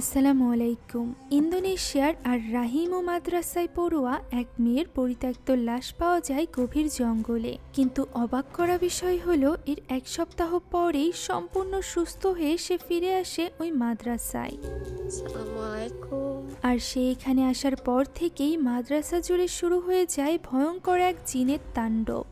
আসসালামু আলাইকুম। ইন্দোনেশিয়ার আর রাহিমো মাদ্রাসায় পড়ুয়া এক মেয়ের পরিত্যক্ত লাশ পাওয়া যায় গভীর জঙ্গলে। কিন্তু অবাক করা বিষয় হলো, এর এক সপ্তাহ পরেই সম্পূর্ণ সুস্থ হয়ে সে ফিরে আসে ওই মাদ্রাসায়। আর সে এখানে আসার পর থেকেই মাদ্রাসা জুড়ে শুরু হয়ে যায় ভয়ঙ্কর এক জিনের তাণ্ডব।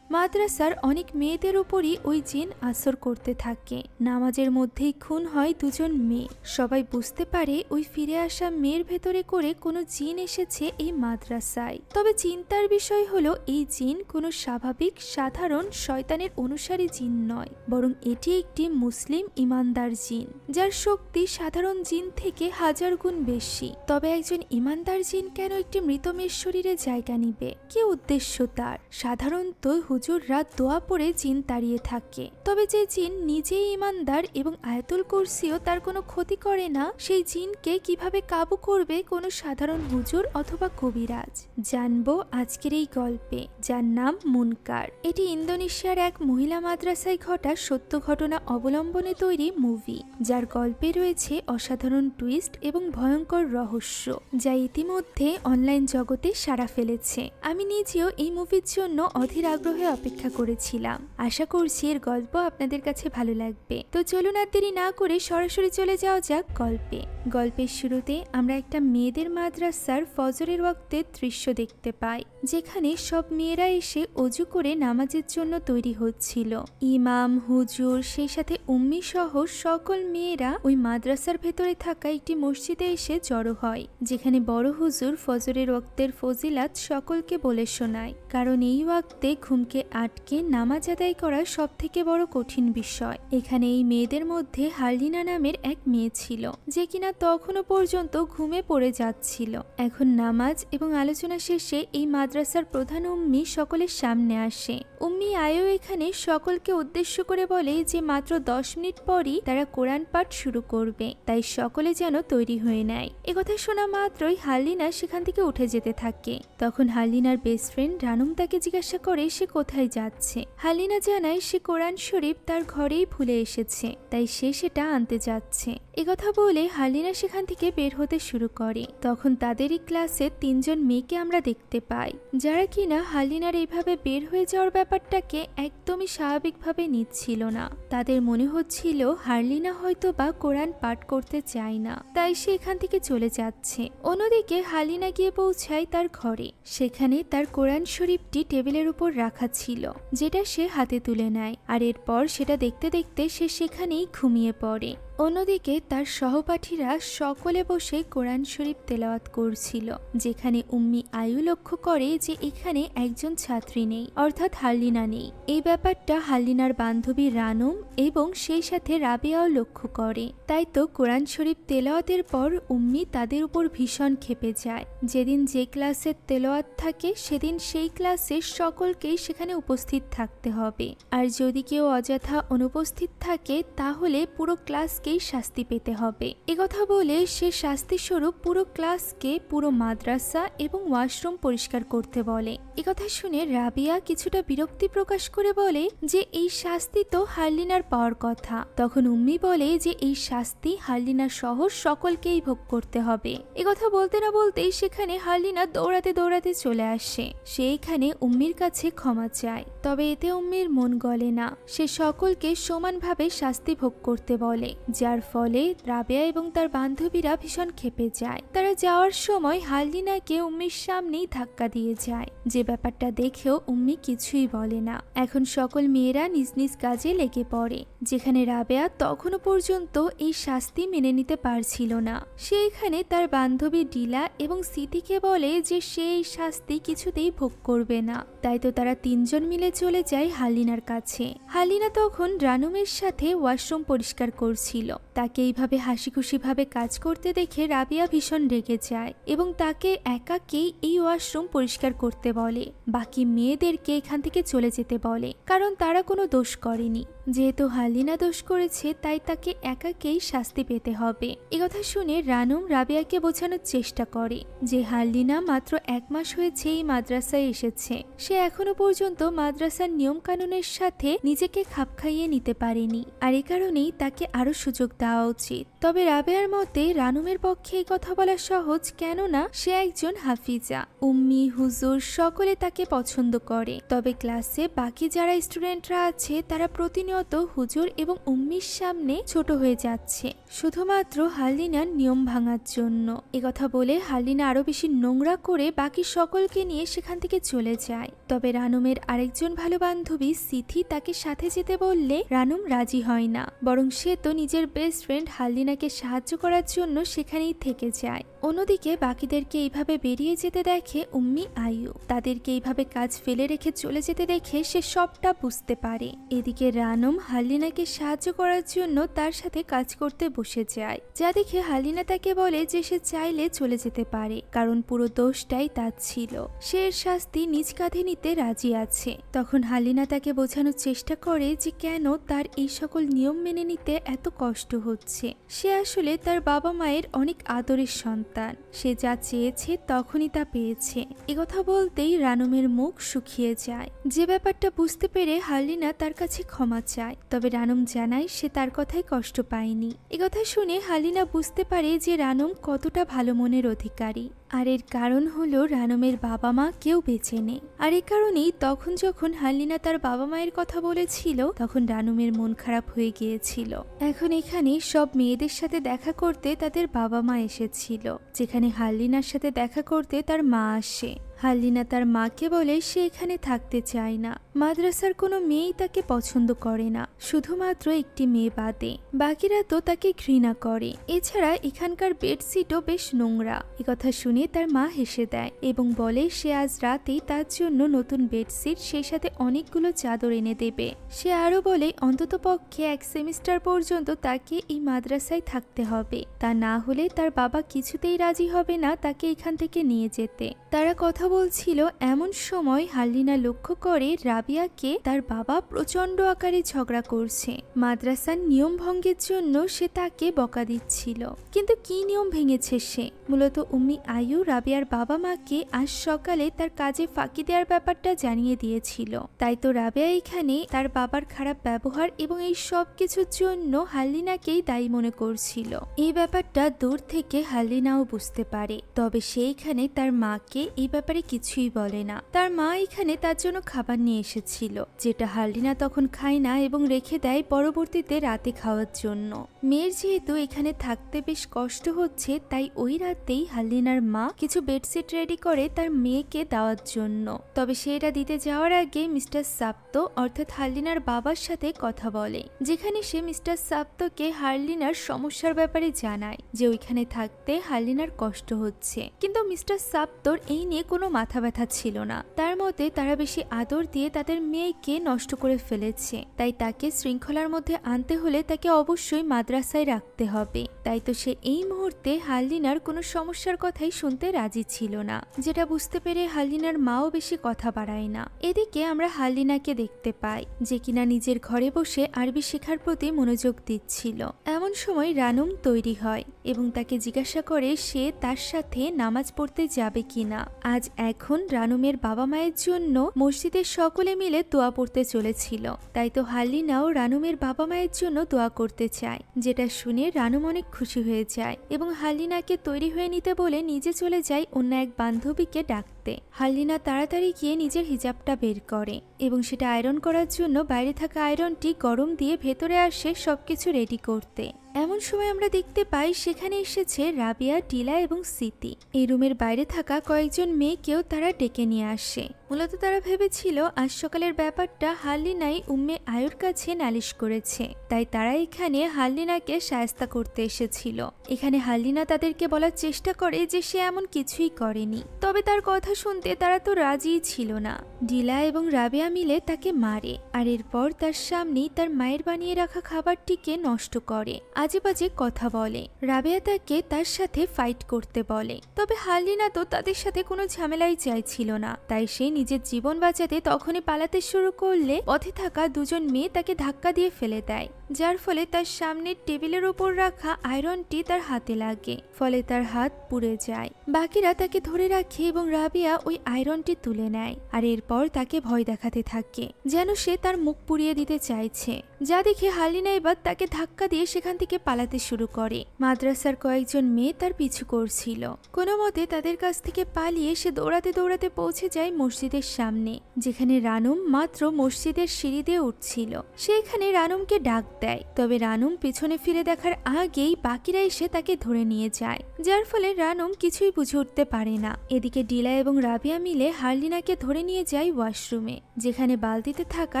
মাদ্রাসার অনেক মেয়েদের উপরই ওই জিন আসর করতে থাকে। নামাজের মধ্যেই খুন হয় দুজন মেয়ে। সবাই বুঝতে পারে ওই ফিরে আসা মেয়ের ভেতরে করে কোনো জিন এসেছে এই মাদ্রাসায়। তবে চিন্তার বিষয় হলো, এই জিন কোনো স্বাভাবিক সাধারণ শয়তানের অনুসারী জিন নয়, বরং এটি একটি মুসলিম ইমানদার জিন, যার শক্তি সাধারণ জিন থেকে 1000 গুণ বেশি। তবে একজন ইমানদার জিন কেন একটি মৃত মেয়ের শরীরে জায়গা নিবে? কি উদ্দেশ্য তার? সাধারণত হুজুররা দোয়া পড়ে জিন তাড়িয়ে থাকে। তবে যে জিন নিজেই ইমানদার এবং আয়াতুল কুরসিও তার কোনো ক্ষতি করে না, সেই জিনকে কিভাবে কাবু করবে কোনো সাধারণ হুজুর অথবা কবিরাজ? জানবো আজকের এই গল্পে, যার নাম মুনকার। এটি ইন্দোনেশিয়ার এক মহিলা মাদ্রাসায় ঘটা সত্য ঘটনা অবলম্বনে তৈরি মুভি, যার গল্পে রয়েছে অসাধারণ টুইস্ট এবং ভয়ঙ্কর রহস্য, যা ইতিমধ্যে অনলাইন জগতে সাড়া ফেলেছে। আমি নিজেও এই মুভির জন্য অধীর আগ্রহে অপেক্ষা করেছিলাম। আশা করছি এর গল্প আপনাদের কাছে ভালো লাগবে। তো চলুন আর দেরি না করে সরাসরি চলে যাওয়া যাক গল্পে। গল্পের শুরুতে আমরা একটা মেয়েদের মাদ্রাসার ফজরের ওয়াক্তের দৃশ্য দেখতে পাই, যেখানে সব মেয়েরা এসে অজু করে নামাজের জন্য তৈরি হচ্ছিল। ইমাম, হুজুর, সেই সাথে উম্মি সহ সকল মেয়েরা ওই মাদ্রাসার ভেতরে থাকা একটি মসজিদে এসে জড়ো হয়, যেখানে বড় হুজুর ফজরের ওয়াক্তের ফজিলাত সকলকে বলে শোনায়। কারণ এই ওয়াক্তে ঘুমকে আটকে নামাজ আদায় করা সব থেকে বড় কঠিন বিষয়। এখানে এই মেয়েদের মধ্যে হারলিনা নামের এক মেয়ে ছিল, যে কিনা তখনও পর্যন্ত ঘুমে পড়ে যাচ্ছিল। এখন নামাজ এবং আলোচনা শেষে এই মাদ্রাসার প্রধান উম্মি সকলের সামনে আসে। উম্মি আয়ো এখানে সকলকে উদ্দেশ্য করে বলে যে মাত্র 10 মিনিট পরই তারা কোরআন পাঠ শুরু করবে, তাই সকলে যেন তৈরি হয়ে নেয়। একথা শোনা মাত্রই হারলিনা সেখান থেকে উঠে যেতে থাকে। তখন হারলিনার বেস্ট ফ্রেন্ড রানুম তাকে জিজ্ঞাসা করে সে কোথায় যাচ্ছে। হারলিনা জানায় সে কোরআন শরীফ তার ঘরেই ভুলে এসেছে, তাই সে সেটা আনতে যাচ্ছে। একথা বলে হারলিনা সেখান থেকে বের হতে শুরু করে। তখন তাদেরই ক্লাসে 3 জন মেয়েকে আমরা দেখতে পাই, যারা কিনা হারলিনার এইভাবে বের হয়ে যাওয়ার ব্যাপারটাকে একদমই স্বাভাবিকভাবে নিচ্ছিল না। তাদের মনে হচ্ছিল হারলিনা হয়তো বা কোরআন পাঠ করতে চায় না, তাই সে এখান থেকে চলে যাচ্ছে। অন্যদিকে হারলিনা গিয়ে পৌঁছায় তার ঘরে। সেখানে তার কোরআন শরীফটি টেবিলের উপর রাখা ছিল, যেটা সে হাতে তুলে নেয়। আর এরপর সেটা দেখতে দেখতে সে সেখানেই ঘুমিয়ে পড়ে। অন্যদিকে তার সহপাঠীরা সকলে বসে কোরআন শরীফ তেলাওয়াত করছিল, যেখানে উম্মি আয়ু লক্ষ্য করে যে এখানে একজন ছাত্রী নেই, অর্থাৎ হারলিনা নেই। এই ব্যাপারটা হারলিনার বান্ধবী রানুম এবং সেই সাথে রাবেয়াও লক্ষ্য করে। তাই তো কোরআন শরীফ তেলাওয়াতের পর উম্মি তাদের উপর ভীষণ ক্ষেপে যায়। যেদিন যে ক্লাসের তেলাওয়াত থাকে সেদিন সেই ক্লাসে সকলকেই সেখানে উপস্থিত থাকতে হবে, আর যদি কেউ অযথা অনুপস্থিত থাকে তাহলে পুরো ক্লাস শাস্তি পেতে হবে। একথা বলে সে শাস্তি স্বরূপ পুরো ক্লাসকে, পুরো মাদ্রাসা এবং ওয়াশরুম পরিষ্কার করতে বলে। একথা শুনে রাবিয়া কিছুটা বিরক্তি প্রকাশ করে বলে যে এই শাস্তি তো হারলিনার পাওয়ার কথা। তখন উম্মি বলে যে এই শাস্তি হারলিনা সহ সকলকেই ভোগ করতে হবে। একথা বলতে না বলতেই সেখানে হারলিনা দৌড়াতে দৌড়াতে চলে আসে। সে এখানে উম্মির কাছে ক্ষমা চায়, তবে এতে উম্মির মন গলে না। সে সকলকে সমানভাবে শাস্তি ভোগ করতে বলে, যার ফলে রাবেয়া এবং তার বান্ধবীরা ভীষণ ক্ষেপে যায়। তারা যাওয়ার সময় হারলিনাকে উম্মির সামনেই ধাক্কা দিয়ে যায়, যে ব্যাপারটা দেখেও উম্মি কিছুই বলে না। এখন সকল মেয়েরা নিজ নিজ কাজে লেগে পড়ে, যেখানে রাবেয়া তখনও পর্যন্ত এই শাস্তি মেনে নিতে পারছিল না। সে এখানে তার বান্ধবী ডিলা এবং সিতিকে বলে যে সে এই শাস্তি কিছুতেই ভোগ করবে না। তাই তো তারা 3 জন মিলে চলে যায় হারলিনার কাছে। হারলিনা তখন রানুমের সাথে ওয়াশরুম পরিষ্কার করছিল। তাকে এইভাবে হাসি খুশি ভাবে কাজ করতে দেখে রাবিয়া ভীষণ রেগে যায় এবং তাকে একাকেই এই ওয়াশরুম পরিষ্কার করতে বলে। বাকি মেয়েদেরকে এখান থেকে চলে যেতে বলে, কারণ তারা কোনো দোষ করেনি। যেহেতু হালিনা দোষ করেছে তাই তাকে একাকেই শাস্তি পেতে হবে। একথা শুনে রানুম রাবিয়াকে বোঝানোর চেষ্টা করে যে হালিনা মাত্র 1 মাস হয়েছে এই মাদ্রাসায় এসেছে, সে এখনো পর্যন্ত মাদ্রাসার নিয়ম কানুনের সাথে নিজেকে খাপ খাইয়ে নিতে পারেনি, আর এ কারণেই তাকে আরো সুযোগ দেওয়া উচিত। তবে রাবেয়ার মতে রানুমের পক্ষে এই কথা বলা সহজ, কেননা সে একজন হাফিজা, উম্মি হুজুর সকলে তাকে পছন্দ করে। তবে ক্লাসে বাকি যারা স্টুডেন্টরা আছে তারা প্রতিনিয়ত হুজুর এবং উম্মির সামনে ছোট হয়ে যাচ্ছে শুধুমাত্র হালিনার নিয়ম ভাঙার জন্য। একথা বলে হালিনা আরো বেশি নোংরা করে বাকি সকলকে নিয়ে সেখান থেকে চলে যায়। তবে রানুমের আরেকজন ভালো বান্ধবী সিথি তাকে সাথে যেতে বললে রানুম রাজি হয় না, বরং সে তো নিজের বেস্ট ফ্রেন্ড হালিনাকে সাহায্য করার জন্য সেখানেই থেকে যায়। অন্যদিকে বাকিদেরকে এইভাবে বেরিয়ে যেতে দেখে উম্মি আয়ু, তাদেরকে এইভাবে কাজ ফেলে রেখে চলে যেতে দেখে সে সবটা বুঝতে পারে। এদিকে রানুম হালিনাকে সাহায্য করার জন্য তার সাথে কাজ করতে বসে যায়, যা দেখে হালিনা তাকে বলে যে সে চাইলে চলে যেতে পারে, কারণ পুরো দোষটাই তার ছিল, সে এর শাস্তি নিজ কাঁধে নিতে রাজি আছে। তখন হালিনা তাকে বোঝানোর চেষ্টা করে যে কেন তার এই সকল নিয়ম মেনে নিতে এত কষ্ট হচ্ছে। সে আসলে তার বাবা মায়ের অনেক আদরের সন্তান, সে যা চেয়েছে তখনই তা পেয়েছে। একথা বলতেই রানুমের মুখ শুকিয়ে যায়। যে ব্যাপারটা বুঝতে পেরে হালিনা তার কাছে ক্ষমা চায়, তবে রানুম জানায় সে তার কথায় কষ্ট পায়নি। একথা শুনে হালিনা বুঝতে পারে যে রানুম কতটা ভালো মনের অধিকারী, আর এর কারণ হলো রানুমের বাবা মা কেউ বেঁচে নেই। আর এ কারণেই তখন যখন হালিনা তার বাবা মায়ের কথা বলেছিল তখন রানুমের মন খারাপ হয়ে গিয়েছিল। এখন এখানে সব মেয়েদের সাথে দেখা করতে তাদের বাবা মা এসেছিল, যেখানে হালিনার সাথে দেখা করতে তার মা আসে। হালিনা তার মাকে বলে সে এখানে থাকতে চায় না, মাদ্রাসার কোনো মেয়েই তাকে পছন্দ করে না, শুধুমাত্র একটি মেয়ে বাদে, বাকিরা তো তাকে ঘৃণা করে। এছাড়া এখানকার বেডশিটও বেশ নোংরা। একথা শুনে তার মা হেসে দেয় এবং বলে সে আজ রাতেই তার জন্য নতুন বেডশিট সেই সাথে অনেকগুলো চাদর এনে দেবে। সে আরো বলে অন্ততপক্ষে 1 সেমিস্টার পর্যন্ত তাকে এই মাদ্রাসায় থাকতে হবে, তা না হলে তার বাবা কিছুতেই রাজি হবে না তাকে এখান থেকে নিয়ে যেতে। তারা কথা বলছিল এমন সময় হালিনা লক্ষ্য করে রাবিয়াকে তার বাবা প্রচন্ড আকারে ঝগড়া করছে। মাদ্রাসার নিয়ম ভঙ্গের জন্য সে তাকে বকা দিচ্ছিল, কিন্তু কি নিয়ম ভেঙেছে সে? মূলত উম্মি আয়ু রাবিয়ার বাবা মাকে আজ সকালে তার কাজে ফাঁকি দেওয়ার ব্যাপারটা জানিয়ে দিয়েছিল, তাই তো রাবিয়া এখানে তার বাবার খারাপ ব্যবহার এবং এই সব কিছুর জন্য হালিনাকেই দায়ী মনে করছিল। এই ব্যাপারটা দূর থেকে হালিনাও বুঝতে পারে, তবে সে এখানে তার মাকে এই ব্যাপারে কিছুই বলে না। তার মা এখানে তার জন্য খাবার নিয়ে এসেছিল, যেটা হালিনা তখন খায় না এবং রেখে দেয় পরবর্তীতে রাতে খাওয়ার জন্য। মেয়ের যেহেতু এখানে থাকতে বেশ কষ্ট হচ্ছে, তাই ওই রাতেই হালিনার মা কিছু বেডশিট রেডি করে তার মেয়েকে দেওয়ার জন্য। তবে সে এটা দিতে যাওয়ার আগে মিস্টার সাপ্ত অর্থাৎ হালিনার বাবার সাথে কথা বলে, যেখানে সে মিস্টার সাপ্তকে হালিনার সমস্যার ব্যাপারে জানায় যে ওইখানে থাকতে হালিনার কষ্ট হচ্ছে, কিন্তু মিস্টার সাপ্তর এই নিয়ে কোনো মাথা ব্যথা ছিল না। তার মতে তারা বেশি আদর দিয়ে তাদের মেয়েকে নষ্ট করে ফেলেছে, তাই তাকে শৃঙ্খলার মধ্যে আনতে হলে তাকে অবশ্যই মাদ্রাসায় রাখতে হবে। তাই তো সে এই মুহূর্তে হালিনার কোনো সমস্যার কথাই শুনতে রাজি ছিল না, যেটা বুঝতে পেরে হালিনার মাও বেশি কথা বাড়ায় না। এদিকে আমরা হালিনাকে দেখতে পাই যে কিনা নিজের ঘরে বসে আরবি শেখার প্রতি মনোযোগ দিচ্ছিল। এমন সময় রানুম তৈরি হয় এবং তাকে জিজ্ঞাসা করে সে তার সাথে নামাজ পড়তে যাবে কিনা। আজ এখন রানুমের বাবা মায়ের জন্য মসজিদে সকলে মিলে দোয়া পড়তে চলেছিল, তাই তো হালিনাও রানুমের বাবা মায়ের জন্য দোয়া করতে চায়, যেটা শুনে রানুম অনেক খুশি হয়ে যায় এবং হালিনাকে তৈরি হয়ে নিতে বলে নিজে চলে যায় অন্য এক বান্ধবীকে ডাকতে। হালিনা তাড়াতাড়ি গিয়ে নিজের হিজাবটা বের করে এবং সেটা আয়রন করার জন্য বাইরে থাকা আয়রনটি গরম দিয়ে ভেতরে আসে সবকিছু রেডি করতে। এমন সময় আমরা দেখতে পাই সেখানে এসেছে রাবিয়া, টিলা এবং সিতি। এই রুমের বাইরে থাকা কয়েকজন মেয়েকেও তারা ডেকে নিয়ে আসে। মূলত তারা ভেবেছিল আজ সকালের ব্যাপারটা হালিনাই উম্মে আয়ুর কাছে নালিশ করেছে, তাই তারা এখানে হালিনাকে শায়েস্তা করতে এসেছিল। এখানে হালিনা তাদেরকে বলার চেষ্টা করে যে সে এমন কিছুই করেনি, তবে তার কথা শুনতে তারা তো রাজিই ছিল না। ডিলা এবং রাবিয়া মিলে তাকে মারে, আর এরপর তার সামনেই তার মায়ের বানিয়ে রাখা খাবারটিকে নষ্ট করে, আজে বাজে কথা বলে। রাবিয়া তাকে তার সাথে ফাইট করতে বলে, তবে হালিনা তো তাদের সাথে কোনো ঝামেলাই চাইছিল না, তাই সে নিজের জীবন বাঁচাতে তখনই পালাতে শুরু করলে পথে থাকা দুজন মেয়ে তাকে ধাক্কা দিয়ে ফেলে দেয়, যার ফলে তার সামনের টেবিলের উপর রাখা আয়রনটি তার হাতে লাগে, ফলে তার হাত পুড়ে যায়। বাকিরা তাকে ধরে রাখে এবং রাবিয়া ওই আয়রনটি তুলে নেয় আর এরপর তাকে ভয় দেখাতে থাকে যেন সে তার মুখ পুড়িয়ে দিতে চাইছে, যা দেখে হালিনা এবার তাকে ধাক্কা দিয়ে সেখান থেকে পালাতে শুরু করে। মাদ্রাসার কয়েকজন মেয়ে তার পিছু করছিল। কোনো মতে তাদের কাছ থেকে পালিয়ে সে দৌড়াতে দৌড়াতে পৌঁছে যায় মসজিদের সামনে, যেখানে রানুম মাত্র মসজিদের সিঁড়ি দিয়ে উঠছিল। সেখানে রানুমকে ডাক দেয়, তবে রানুম পিছনে ফিরে দেখার আগেই বাকিরা এসে তাকে ধরে নিয়ে যায়, যার ফলে রানুম কিছুই বুঝে উঠতে পারে না। এদিকে ডিলা এবং রাবিয়া মিলে হারলিনাকে ধরে নিয়ে যায় ওয়াশরুমে, যেখানে বালতিতে থাকা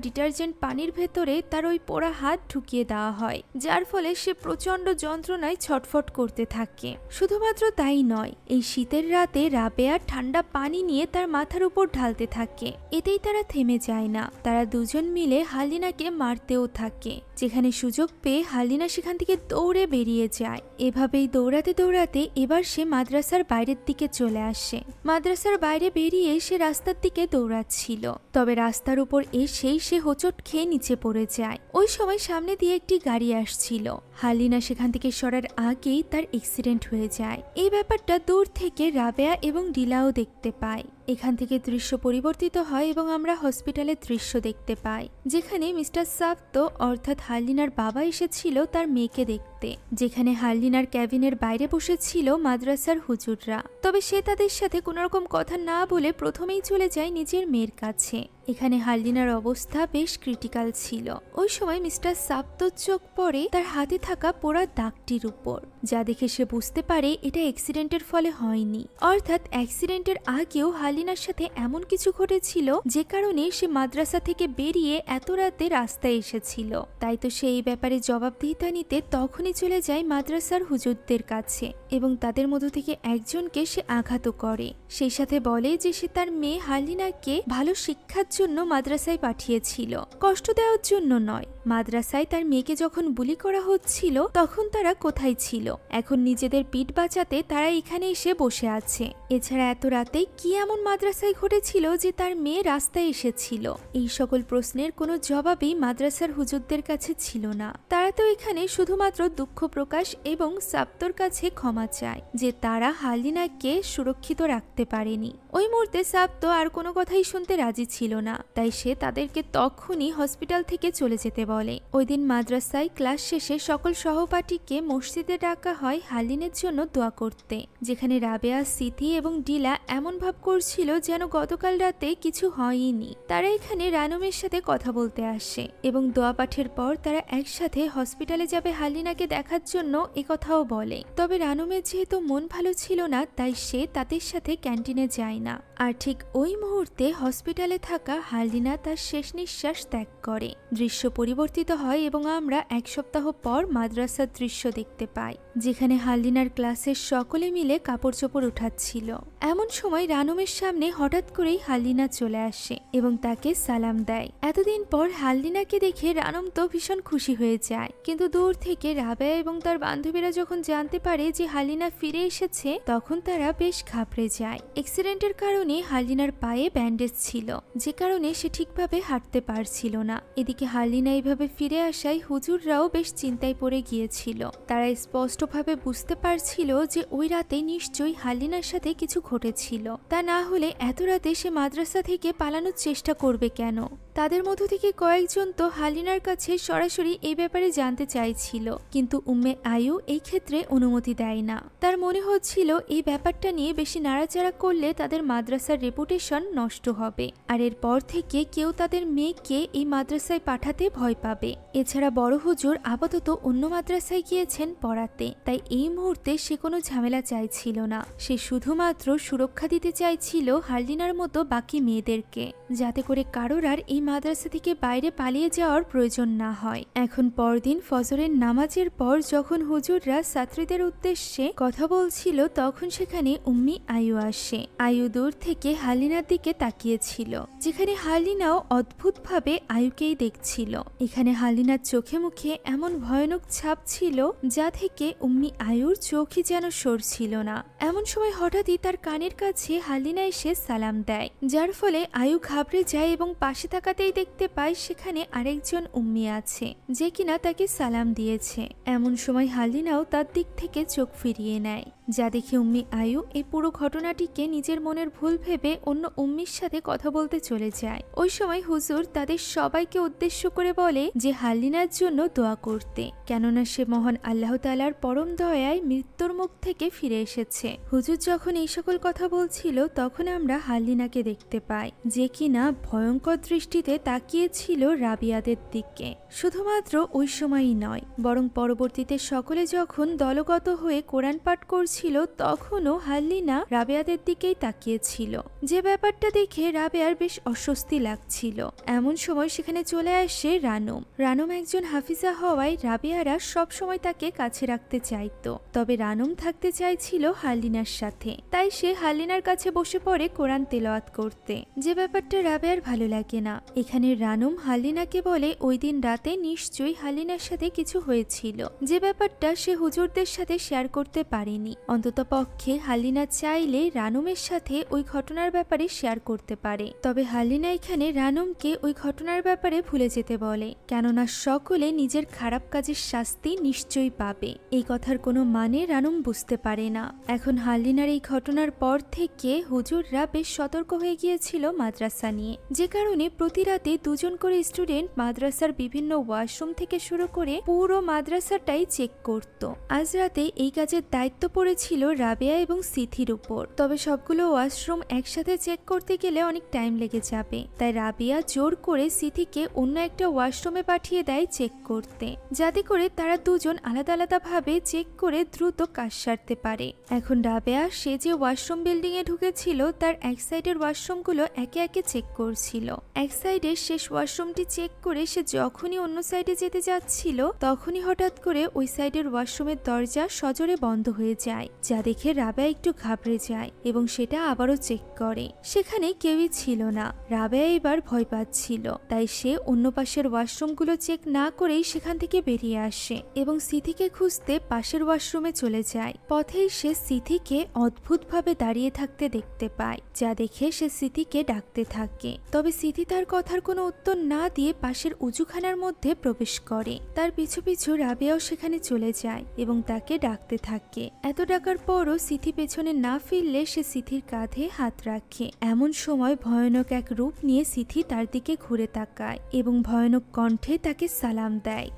ডিটারজেন্ট পানির ভেতরে তার ওই পোড়া হাত ঢুকিয়ে দেওয়া হয়, যার ফলে সে প্রচন্ড যন্ত্রণায় ছটফট করতে থাকে। শুধুমাত্র তাই নয়, এই শীতের রাতে রাবেয়া ঠান্ডা পানি নিয়ে তার মাথার উপর ঢালতে থাকে। এতেই তারা থেমে যায় না, তারা দুজন মিলে হালিনাকে মারতেও থাকে, যেখানে সুযোগ পেয়ে হালিনা সেখান থেকে দৌড়ে বেরিয়ে যায়। এভাবেই দৌড়াতে দৌড়াতে এবার সে মাদ্রাসার বাইরের দিকে চলে আসে। মাদ্রাসার বাইরে বেরিয়ে সে রাস্তার দিকে দৌড়াচ্ছিল, তবে রাস্তার উপর এসেই সে হোঁচট খেয়ে নিচে পড়ে যায়। ওই সময় সামনে দিয়ে একটি গাড়ি আসছিল। হালিনা সেখান থেকে সরার আগেই তার অ্যাক্সিডেন্ট হয়ে যায়। এই ব্যাপারটা দূর থেকে রাবেয়া এবং ডিলাও দেখতে পায়। এখান থেকে দৃশ্য পরিবর্তিত হয় এবং আমরা হসপিটালের দৃশ্য দেখতে পাই, যেখানে মিস্টার সাফতো অর্থাৎ হারলিনার বাবা এসেছিল তার মেয়েকে দেখতে, যেখানে হারলিনার ক্যাবিনের বাইরে বসেছিল মাদ্রাসার হুজুররা। তবে সে তাদের সাথে কোনোরকম কথা না বলে প্রথমেই চলে যায় নিজের মেয়ের কাছে। এখানে হারলিনার অবস্থা বেশ ক্রিটিক্যাল ছিল। ওই সময় মিস্টার সাফতোর চোখ পড়ে তার হাতে থাকা পোড়া দাগটির উপর, যা দেখে সে বুঝতে পারে এটা অ্যাক্সিডেন্টের ফলে হয়নি, অর্থাৎ অ্যাক্সিডেন্টের আগেও হারলিনার সাথে এমন কিছু ঘটেছিল যে কারণে সে মাদ্রাসা থেকে বেরিয়ে এত রাতে রাস্তায় এসেছিল। তাই তো সে এই ব্যাপারে জবাবদিহিতা নিতে তখনই চলে যায় মাদ্রাসার হুজুরদের কাছে এবং তাদের মধ্য থেকে একজনকে সে আঘাতও করে। সেই সাথে বলে যে সে তার মেয়ে হারলিনাকে ভালো শিক্ষার জন্য মাদ্রাসায় পাঠিয়েছিল, কষ্ট দেওয়ার জন্য নয়। মাদ্রাসায় তার মেয়েকে যখন বুলি করা হচ্ছিল তখন তারা কোথায় ছিল? এখন নিজেদের পিঠ বাঁচাতে তারা এখানে এসে বসে আছে। এছাড়া এত রাতে কি এমন মাদ্রাসায় ঘটেছিল যে তার মেয়ে রাস্তায় এসেছিল? এই সকল প্রশ্নের কোনো জবাবই মাদ্রাসার হুজুরদের কাছে ছিল না। তারা তো এখানে শুধুমাত্র দুঃখ প্রকাশ এবং সাপ্তর কাছে ক্ষমা চায় যে তারা হারলিনাকে সুরক্ষিত রাখতে পারেনি। ওই মুহূর্তে সাপ্তো আর কোনো কথাই শুনতে রাজি ছিল না, তাই সে তাদেরকে তখনই হসপিটাল থেকে চলে যেতে বলে। ওই দিন মাদ্রাসায় ক্লাস শেষে সকল সহপাঠীকে মসজিদে ডাকা হয় হারলিনের জন্য দোয়া করতে, যেখানে রাবেয়া, সিথি এবং ডিলা এমন ভাব করছিল যেন গতকাল রাতে কিছু হয়নি। তারা এখানে রানুমের সাথে কথা বলতে আসে এবং দোয়া পাঠের পর তারা একসাথে হসপিটালে যাবে হারলিনাকে দেখার জন্য একথাও বলে। তবে রানুমের যেহেতু মন ভালো ছিল না, তাই সে তাদের সাথে ক্যান্টিনে যায় না। আর ঠিক ওই মুহূর্তে হসপিটালে থাকা হারলিনা তার শেষ নিঃশ্বাস ত্যাগ করে। দৃশ্য পরিবর্তিত হয় এবং আমরা এক সপ্তাহ পর মাদ্রাসার দৃশ্য দেখতে পাই, যেখানে হারলিনার ক্লাসের সকলে মিলে কাপড় চোপড় উঠাচ্ছিল। এমন সময় রানুমের সামনে হঠাৎ করেই হারলিনা চলে আসে এবং তাকে সালাম দেয়। এতদিন পর হারলিনাকে দেখে রানুম তো ভীষণ খুশি হয়ে যায়, কিন্তু দূর থেকে রাবেয়া এবং তার বান্ধবীরা যখন জানতে পারে যে হারলিনা ফিরে এসেছে তখন তারা বেশ ঘাবড়ে যায়। অ্যাক্সিডেন্টের কারণে হারলিনার পায়ে ব্যান্ডেজ ছিল, যে কারণে সে ঠিকভাবে হাঁটতে পারছিল না। এদিকে হারলিনা এইভাবে ফিরে আসায় হুজুররাও বেশ চিন্তায় পড়ে গিয়েছিল। তারা স্পষ্টভাবে বুঝতে পারছিল যে ওই রাতে নিশ্চয়ই হারলিনার সাথে কিছু ঘটেছিল, তা না হলে এত রাতে সে মাদ্রাসা থেকে পালানোর চেষ্টা করবে কেন? তাদের মধ্য থেকে কয়েকজন তো হারলিনার কাছে সরাসরি এই ব্যাপারে জানতে চাইছিল, কিন্তু উম্মে আয়ু এই ক্ষেত্রে অনুমতি দেয় না। তার মনে হচ্ছিল এই ব্যাপারটা নিয়ে বেশি নাড়াচাড়া করলে তাদের মাদ্রাসার রেপুটেশন নষ্ট হবে, আর এরপর থেকে কেউ তাদের মেয়েকে এই মাদ্রাসায় পাঠাতে ভয় পাবে। এছাড়া বড় হুজুর আপাতত অন্য মাদ্রাসায় গিয়েছেন পড়াতে, তাই এই মুহূর্তে সে কোনো ঝামেলা চাইছিল না। সে শুধুমাত্র সুরক্ষা দিতে চাইছিল হারলিনার মতো বাকি মেয়েদেরকে, যাতে করে কারোর আর এই মাদ্রাসা থেকে বাইরে পালিয়ে যাওয়ার প্রয়োজন না হয়। এখন পরদিন ফজরের নামাজের পর যখন হুজুররা ছাত্রীদের উদ্দেশ্যে কথা বলছিল তখন সেখানে উম্মি আয়ু আসে। আয়ু দূর থেকে হালিনার দিকে তাকিয়েছিল, যেখানে হালিনাও অদ্ভুতভাবে আয়ুকেই দেখছিল। এখানে হালিনার চোখে মুখে এমন ভয়ানক ছাপ ছিল যা থেকে উম্মি আয়ুর চোখই যেন সরছিল না। এমন সময় হঠাৎই তার কানের কাছে হালিনা এসে সালাম দেয়, যার ফলে আয়ু ঘাবড়ে যায় এবং পাশে তাকাতেই দেখতে পায় সেখানে আরেকজন উম্মি আছে যে কিনা তাকে সালাম দিয়েছে। এমন সময় হালিনাও তার দিক থেকে চোখ ফিরিয়ে নেয়, যা দেখে উম্মি আয়ু এই পুরো ঘটনাটিকে নিজের মনের ভুল ভেবে অন্য উম্মির সাথে কথা বলতে চলে যায়। ওই সময় হুজুর তাদের সবাইকে উদ্দেশ্য করে বলে যে হালিনার জন্য দোয়া করতে, কেননা সে মহান আল্লাহ তাআলার পরম দয়ায় মৃত্যুর মুখ থেকে ফিরে এসেছে। হুজুর যখন এই সকল কথা বলছিল তখন আমরা হালিনাকে দেখতে পাই, যে কিনা ভয়ঙ্কর দৃষ্টিতে তাকিয়েছিল রাবিয়াদের দিকে। শুধুমাত্র ওই সময়ই নয়, বরং পরবর্তীতে সকলে যখন দলগত হয়ে কোরআন পাঠ করছিল তখনও হালিনা রাবিয়াদের দিকেই তাকিয়েছিল। যে ব্যাপারটা দেখে রাবিয়ার বেশ অস্বস্তি লাগছিল। এমন সময় সেখানে চলে আসে রানম। রানম একজন হাফিজা হওয়ায় রাবিয়ারা সব সময় তাকে কাছে রাখতে চাইতো, তবে রানম থাকতে চাইছিল হালিনার সাথে। তাই সে হালিনার কাছে বসে পড়ে কোরআন তেলাওয়াত করতে, যে ব্যাপারটা রাবিয়ার ভালো লাগে না। এখানে রানম হালিনাকে বলে ওই দিন রাতে নিশ্চয়ই হালিনার সাথে কিছু হয়েছিল, যে ব্যাপারটা সে হুজুরদের সাথে শেয়ার করতে পারেনি। অন্তত পক্ষে হালিনা চাইলে রানমের সাথে ওই ঘটনার ব্যাপারে শেয়ার করতে পারে। তবে হালিনা এখানে রানমকে ওই ঘটনার ব্যাপারে ভুলে যেতে বলে, কেননা সকলে নিজের খারাপ কাজের শাস্তি নিশ্চয়ই পাবে। এই কথার কোনো মানে রানম বুঝতে পারে না। এখন হালিনার এই ঘটনার পর থেকে হুজুররা বেশ সতর্ক হয়ে গিয়েছিল মাদ্রাসা নিয়ে, যে কারণে প্রতি রাতে দুজন করে স্টুডেন্ট মাদ্রাসার বিভিন্ন ওয়াশরুম থেকে শুরু করে পুরো মাদ্রাসাটাই চেক করত। আজ রাতে এই কাজের দায়িত্ব পড়েছিল রাবেয়া এবং সিথির উপর। তবে সবগুলো ওয়াশরুম একসাথে চেক করতে গেলে অনেক টাইম লেগে যাবে, তাই রাবেয়া জোর করে সিথিকে অন্য একটা ওয়াশরুমে পাঠিয়ে দেয় চেক করতে, যাতে করে তারা দুজন আলাদা আলাদা ভাবে চেক করে দ্রুত কাজ সারতে পারে। এখন রাবেয়া সে যে ওয়াশরুম বিল্ডিং এ ঢুকেছিল তার এক সাইডের ওয়াশরুমগুলো একে একে চেক করছিল। এক সাইডের শেষ ওয়াশরুমটি চেক করে সে যখনই অন্য সাইডে যেতে যাচ্ছিল তখনই হঠাৎ করে ওই সাইডের ওয়াশরুমের দরজা সজোরে বন্ধ হয়ে যায়, যা দেখে রাবেয়া একটু ঘাবড়ে যায় এবং সেটা আবারও চেক করে। সেখানে কেউই ছিল না। রাবেয়া এবার ভয় পাচ্ছিল, তাই সে অন্য পাশের ওয়াশরুমগুলো চেক না করেই সেখান থেকে বেরিয়ে আসে এবং সিথিকে খুঁজতে পাশের ওয়াশরুমে চলে যায়। পথেই সে সিথিকে অদ্ভুতভাবে দাঁড়িয়ে থাকতে দেখতে পায়, যা দেখে সে সিথিকে ডাকতে থাকে। তবে সিথি তার কথার কোনো উত্তর না দিয়ে পাশের উজুখানার মধ্যে প্রবেশ করে। তার পিছু পিছু রাবেয়াও সেখানে চলে যায় এবং তাকে ডাকতে থাকে। এত ডাকার পরও সিথি পেছনে না ফিরলে সে সিথির কাঁধে হাত রাখে। এমন সময় ভয়ানক এক রূপ নিয়ে সিথি তার দিকে ঘুরে তাকায় এবং ভয়ানক কণ্ঠে তাকে সালাম দেয়।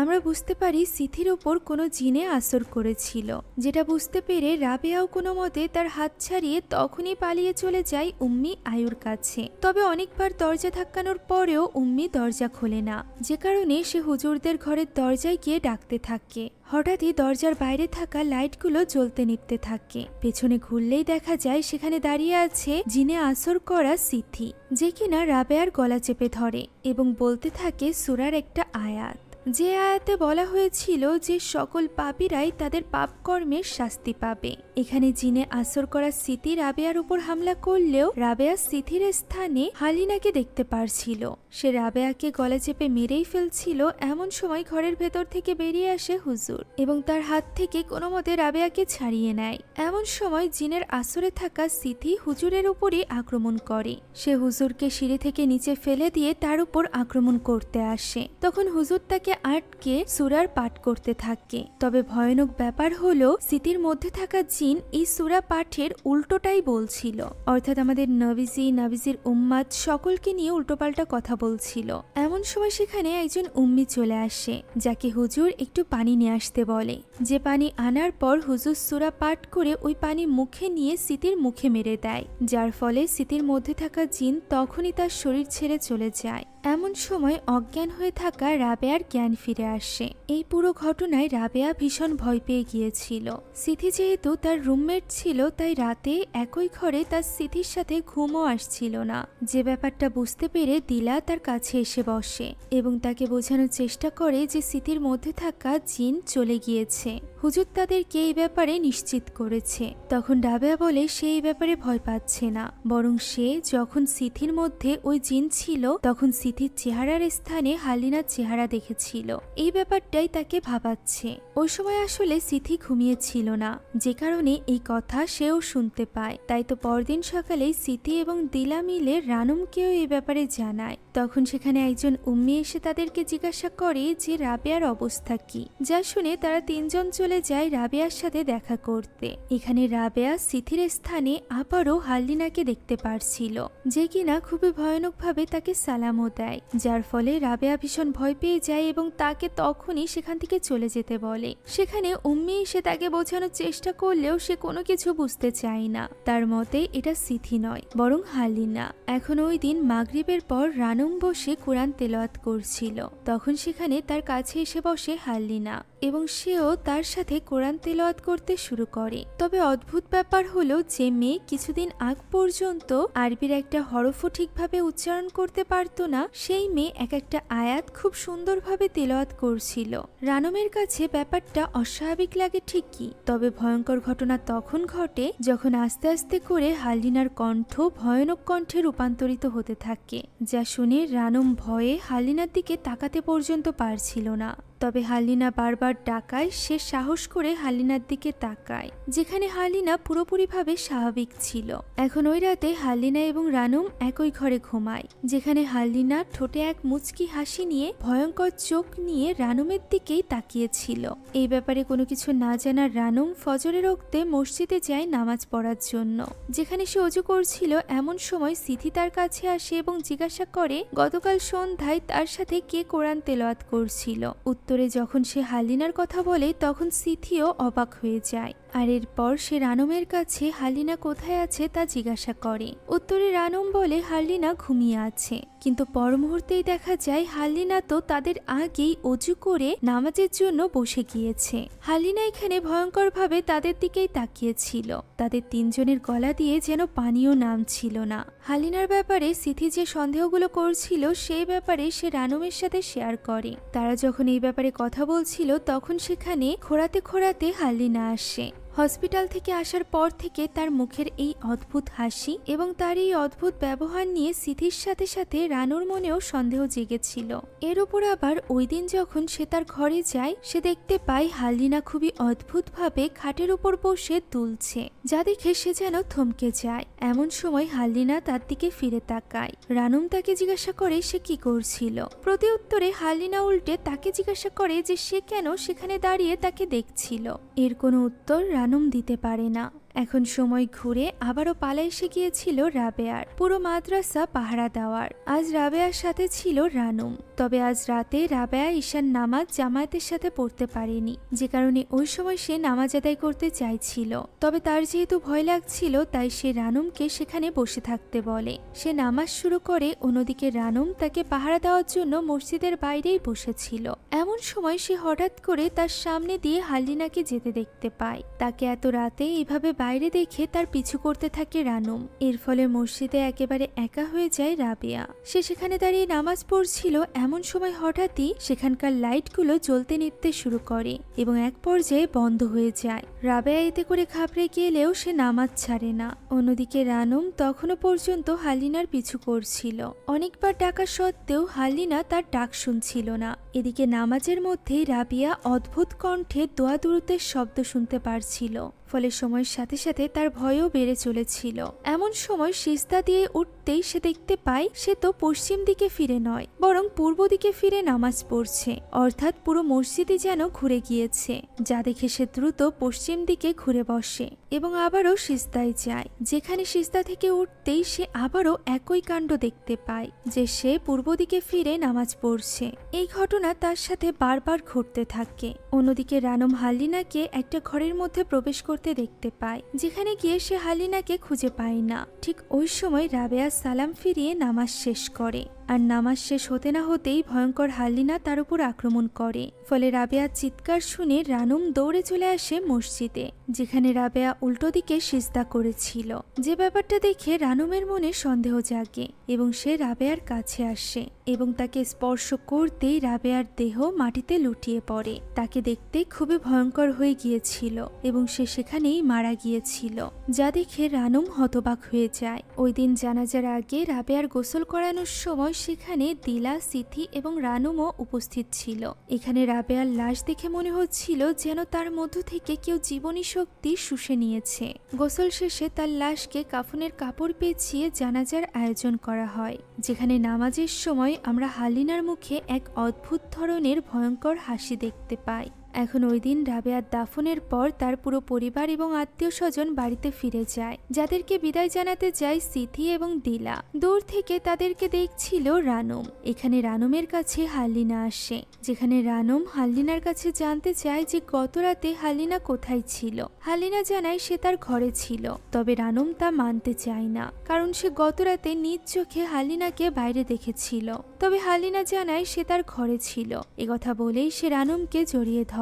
আমরা বুঝতে পারি সিথির ওপর কোনো জিনে আসর করেছিল, যেটা বুঝতে পেরে রাবেয়াও কোনো মতে তার হাত ছাড়িয়ে তখনই পালিয়ে চলে যায় উম্মি আয়ুর কাছে। তবে অনেকবার দরজা ধাক্কানোর পরেও উম্মি দরজা খোলে না, যে কারণে সে হুজুরদের ঘরের দরজায় গিয়ে ডাকতে থাকে। হঠাৎই দরজার বাইরে থাকা লাইটগুলো জ্বলতে নিভতে থাকে। পেছনে ঘুরলেই দেখা যায় সেখানে দাঁড়িয়ে আছে জিনে আসর করা সিথি, যে কিনা রাবেয়ার গলা চেপে ধরে এবং বলতে থাকে সূরার একটা আয়াত, যে আয়াতে বলা হয়েছিল যে সকল পাপীরাই তাদের পাপ কর্মের শাস্তি পাবে। এখানে জিনে আসর করা সিথি রাবেয়ার উপর হামলা করলেও রাবেয়া সিথির স্থানে হালিনাকে দেখতে পারছিল। সে রাবেয়াকে গলা চেপে মেরেই ফেলছিল। এমন সময় ঘরের ভেতর থেকে বেরিয়ে আসে হুজুর এবং তার হাত থেকে কোনো মতে রাবেয়াকে ছাড়িয়ে নেয়। এমন সময় জিনের আসরে থাকা সিথি হুজুরের উপরই আক্রমণ করে। সে হুজুরকে সিঁড়ি থেকে নিচে ফেলে দিয়ে তার উপর আক্রমণ করতে আসে। তখন হুজুর তাকে আটকে সূরার পাঠ করতে থাকে। তবে ভয়ানক ব্যাপার হলো সিথির মধ্যে থাকা জিন এই সূরা পাঠের উল্টোটাই বলছিল, অর্থাৎ আমাদের নবীজির উম্মাত সকলকে নিয়ে উল্টোপাল্টা কথা বলছিল। এমন সময় সেখানে একজন উম্মি চলে আসে, যাকে হুজুর একটু পানি নিয়ে আসতে বলে। যে পানি আনার পর হুজুর সূরা পাঠ করে ওই পানি মুখে নিয়ে সিথির মুখে মেরে দেয়, যার ফলে সিথির মধ্যে থাকা জিন তখনই তার শরীর ছেড়ে চলে যায়। এমন সময় অজ্ঞান হয়ে থাকা রাবেয়ার জ্ঞান ফিরে আসে। এই পুরো ঘটনায় রাবেয়া ভীষণ ভয় পেয়ে গিয়েছিল। সিথি যেহেতু তার রুমমেট ছিল, তাই রাতে একই ঘরে তার সিথির সাথে ঘুমও আসছিল না। যে ব্যাপারটা বুঝতে পেরে দিলা তার কাছে এসে বসে এবং তাকে বোঝানোর চেষ্টা করে যে সিথির মধ্যে থাকা জিন চলে গিয়েছে। হুজুর তাদেরকে এই ব্যাপারে নিশ্চিত করেছে। তখন রাবেয়া বলে সে এই ব্যাপারে ভয় পাচ্ছে না, বরং সে যখন সিথির মধ্যে ওই জিন ছিল তখন সিথির চেহারার স্থানে হালিনার চেহারা দেখেছিল। এই ব্যাপারটাই তাকে ভাবাচ্ছে। ওই সময় আসলে সিথি ঘুমিয়েছিল না, যে কারণে এই কথা সেও শুনতে পায়। তাই তো পরদিন সকালে সিথি এবং দিলা মিলে রানুমকেও এই ব্যাপারে জানায়। তখন সেখানে একজন উম্মি এসে তাদেরকে জিজ্ঞাসা করে যে রাবেয়ার অবস্থা কি। যা শুনে তারা তিনজন চলে যায় রাবেয়ার সাথে দেখা করতে। এখানে রাবেয়া সিথির স্থানে আবারও হালিনাকে দেখতে পারছিল, যে কিনা খুবই ভয়ানকভাবে তাকে সালামও দেয়, যার ফলে রাবেয়া ভীষণ ভয় পেয়ে যায় এবং তাকে তখনই সেখান থেকে চলে যেতে বলে। সেখানে উম্মি এসে তাকে বোঝানোর চেষ্টা করলেও সে কোনো কিছু বুঝতে চায় না। তার মতে এটা সিথি নয় বরং হালিনা। এখন ওই দিন মাগরিবের পর রানুম বসে কোরআন তেলাওয়াত করছিল। তখন সেখানে তার কাছে এসে বসে হালিনা এবং সেও তার সাথে কোরআন তেলাওয়াত করতে শুরু করে। তবে অদ্ভুত ব্যাপার হলো যে মেয়ে কিছুদিন আগ পর্যন্ত আরবির একটা হরফও ঠিকভাবে উচ্চারণ করতে পারত না, সেই মেয়ে এক একটা আয়াত খুব সুন্দরভাবে তেলাওয়াত করছিল। রানুমের কাছে ব্যাপারটা অস্বাভাবিক লাগে ঠিকই, তবে ভয়ঙ্কর ঘটনা তখন ঘটে যখন আস্তে আস্তে করে হালিনার কণ্ঠ ভয়ানক কণ্ঠে রূপান্তরিত হতে থাকে, যা শুনে রানুম ভয়ে হালিনার দিকে তাকাতে পর্যন্ত পারছিল না। তবে হালিনা বারবার ডাকায় সে সাহস করে হালিনার দিকে তাকায়, যেখানে হালিনা পুরোপুরিভাবে স্বাভাবিক ছিল। এখন ওই রাতে হালিনা এবং রানুম একই ঘরে ঘুমায়, যেখানে হালিনা ঠোঁটে এক মুচকি হাসি নিয়ে ভয়ঙ্কর চোখ নিয়ে রানুমের দিকেই তাকিয়েছিল। এই ব্যাপারে কোনো কিছু না জানার রানুম ফজরের রক্তে মসজিদে যায় নামাজ পড়ার জন্য। যেখানে সে অজু করছিল এমন সময় সিথি তার কাছে আসে এবং জিজ্ঞাসা করে গতকাল সন্ধ্যায় তার সাথে কে কোরআন তেলাওয়াত করছিল। উত্তরে যখন সে হালিনার কথা বলে তখন সিথিও অবাক হয়ে যায়, আর এরপর সে রানুমের কাছে হালিনা কোথায় আছে তা জিজ্ঞাসা করে। উত্তরে রানুম বলে হালিনা ঘুমিয়ে আছে, কিন্তু পর মুহূর্তেই দেখা যায় হালিনা তো তাদের আগেই অজু করে নামাজের জন্য বসে গিয়েছে। হালিনা এখানে ভয়ঙ্করভাবে তাদের দিকেই তাকিয়েছিল। তাদের তিনজনের গলা দিয়ে যেন পানিও নামছিল না। হালিনার ব্যাপারে সিথি যে সন্দেহগুলো করছিল সেই ব্যাপারে সে রানুমের সাথে শেয়ার করে। তারা যখন এই ব্যাপারে কথা বলছিল তখন সেখানে খোঁড়াতে খোঁড়াতে হালিনা আসে। হসপিটাল থেকে আসার পর থেকে তার মুখের এই অদ্ভুত হাসি এবং তার এই অদ্ভুত ব্যবহার নিয়ে সিথির সাথে সাথে রানুর মনেও সন্দেহ জেগেছিল। এর উপর আবার ওই দিন যখন সে তার ঘরে যায় সে দেখতে পায় হালিনা খুবই অদ্ভুতভাবে খাটের উপর বসে দুলছে, যা দেখে সে যেন থমকে যায়। এমন সময় হালিনা তার দিকে ফিরে তাকায়। রানুম তাকে জিজ্ঞাসা করে সে কি করছিল। প্রতি উত্তরে হালিনা উল্টে তাকে জিজ্ঞাসা করে যে সে কেন সেখানে দাঁড়িয়ে তাকে দেখছিল। এর কোনো উত্তর রানুম দিতে পারে না। এখন সময় ঘুরে আবারও পালা এসে গিয়েছিল রাবেয়ার। পুরো মাদ্রাসা পাহারা দেওয়ার। আজ রাবেয়ার সাথে ছিল রানুম। তবে আজ রাতে রাবেয়া ঈশার নামাজ জামায়াতের সাথে পড়তে পারেনি, যে কারণে ওই সময় সে নামাজ আদায় করতে চাইছিল। তবে তার যেহেতু ভয় লাগছিল তাই সে রানুমকে সেখানে বসে থাকতে বলে। সে নামাজ শুরু করে, অন্যদিকে রানুম তাকে পাহারা দেওয়ার জন্য মসজিদের বাইরেই বসেছিল। এমন সময় সে হঠাৎ করে তার সামনে দিয়ে হালিনাকে যেতে দেখতে পায়। তাকে এত রাতে এইভাবে বাইরে দেখে তার পিছু করতে থাকে রানুম। এর ফলে মসজিদে একেবারে একা হয়ে যায় রাবেয়া। সে সেখানে দাঁড়িয়ে নামাজ পড়ছিল। এমন সময় হঠাৎই সেখানকার লাইটগুলো জ্বলতে নিভতে শুরু করে এবং এক পর্যায়ে বন্ধ হয়ে যায়। রাবেয়া এতে করে ঘাবড়ে গেলেও সে নামাজ ছাড়ে না। অন্যদিকে রানুম তখনও পর্যন্ত হালিনার পিছু করছিল। অনেকবার ডাকা সত্ত্বেও হালিনা তার ডাক শুনছিল না। এদিকে নামাজের মধ্যেই রাবিয়া অদ্ভুত কণ্ঠে দোয়া দুরুদের শব্দ শুনতে পারছিল। ফলে সময়ের সাথে সাথে তার ভয়ও বেড়ে চলেছিল। এমন সময় সিজদা দিয়ে উঠতেই সে দেখতে পায় সে তো পশ্চিম দিকে ফিরে নয় বরং পূর্ব দিকে ফিরে নামাজ পড়ছে, অর্থাৎ পুরো মসজিদই যেন ঘুরে গিয়েছে। যা দেখে সে দ্রুত পশ্চিম দিকে ঘুরে বসে এবং আবারও সিজদায় যায়। যেখানে সিজদা থেকে উঠতেই সে আবারও একই কাণ্ড দেখতে পায় যে সে পূর্ব দিকে ফিরে নামাজ পড়ছে। এই ঘটনা তার সাথে বারবার ঘটতে থাকে। অন্যদিকে রানুম হালিনাকে একটা ঘরের মধ্যে প্রবেশ করতে দেখতে পায়, যেখানে গিয়ে সে হালিনাকে খুঁজে পায় না। ঠিক ওই সময় রাবেয়া সালাম ফিরিয়ে নামাজ শেষ করে আর নামাজ শেষ হতে না হতেই ভয়ঙ্কর হাল্লিনা তার উপর আক্রমণ করে। ফলে রাবেয়ার চিৎকার শুনে রানুম দৌড়ে চলে আসে মসজিদে, যেখানে রাবেয়া উল্টো দিকে সিজদা করেছিল। যে ব্যাপারটা দেখে রানুমের মনে সন্দেহ জাগে এবং সে রাবেয়ার কাছে আসে এবং তাকে স্পর্শ করতেই রাবেয়ার দেহ মাটিতে লুটিয়ে পড়ে। তাকে দেখতে খুবই ভয়ঙ্কর হয়ে গিয়েছিল এবং সে সেখানেই মারা গিয়েছিল, যা দেখে রানুম হতবাক হয়ে যায়। ওই দিন জানাজার আগে রাবেয়ার গোসল করানোর সময় সেখানে দিলা, সিথি এবং রানুমও উপস্থিত ছিল। এখানে রাবেয়ার লাশ দেখে মনে হচ্ছিল যেন তার মধ্য থেকে কেউ জীবনী শক্তি শুষে নিয়েছে। গোসল শেষে তার লাশকে কাফনের কাপড় পেঁচিয়ে জানাজার আয়োজন করা হয়, যেখানে নামাজের সময় আমরা হালিনার মুখে এক অদ্ভুত ধরনের ভয়ঙ্কর হাসি দেখতে পাই। এখন ওই দিন রাবেয়ার দাফনের পর তার পুরো পরিবার এবং আত্মীয় স্বজন বাড়িতে ফিরে যায়, যাদেরকে বিদায় জানাতে যায় সিথি এবং দিলা। দূর থেকে তাদেরকে দেখছিল রানুম। এখানে রানুমের কাছে হাল্লিনা আসে, যেখানে রানুম হাল্লিনার কাছে জানতে চায় যে গত রাতে হাল্লিনা কোথায় ছিল। হাল্লিনা জানায় সে তার ঘরে ছিল, তবে রানুম তা মানতে চায় না, কারণ সে গত রাতে নিজ চোখে হাল্লিনাকে বাইরে দেখেছিল। তবে হাল্লিনা জানায় সে তার ঘরে ছিল। একথা বলেই সে রানুমকে জড়িয়ে ধরে।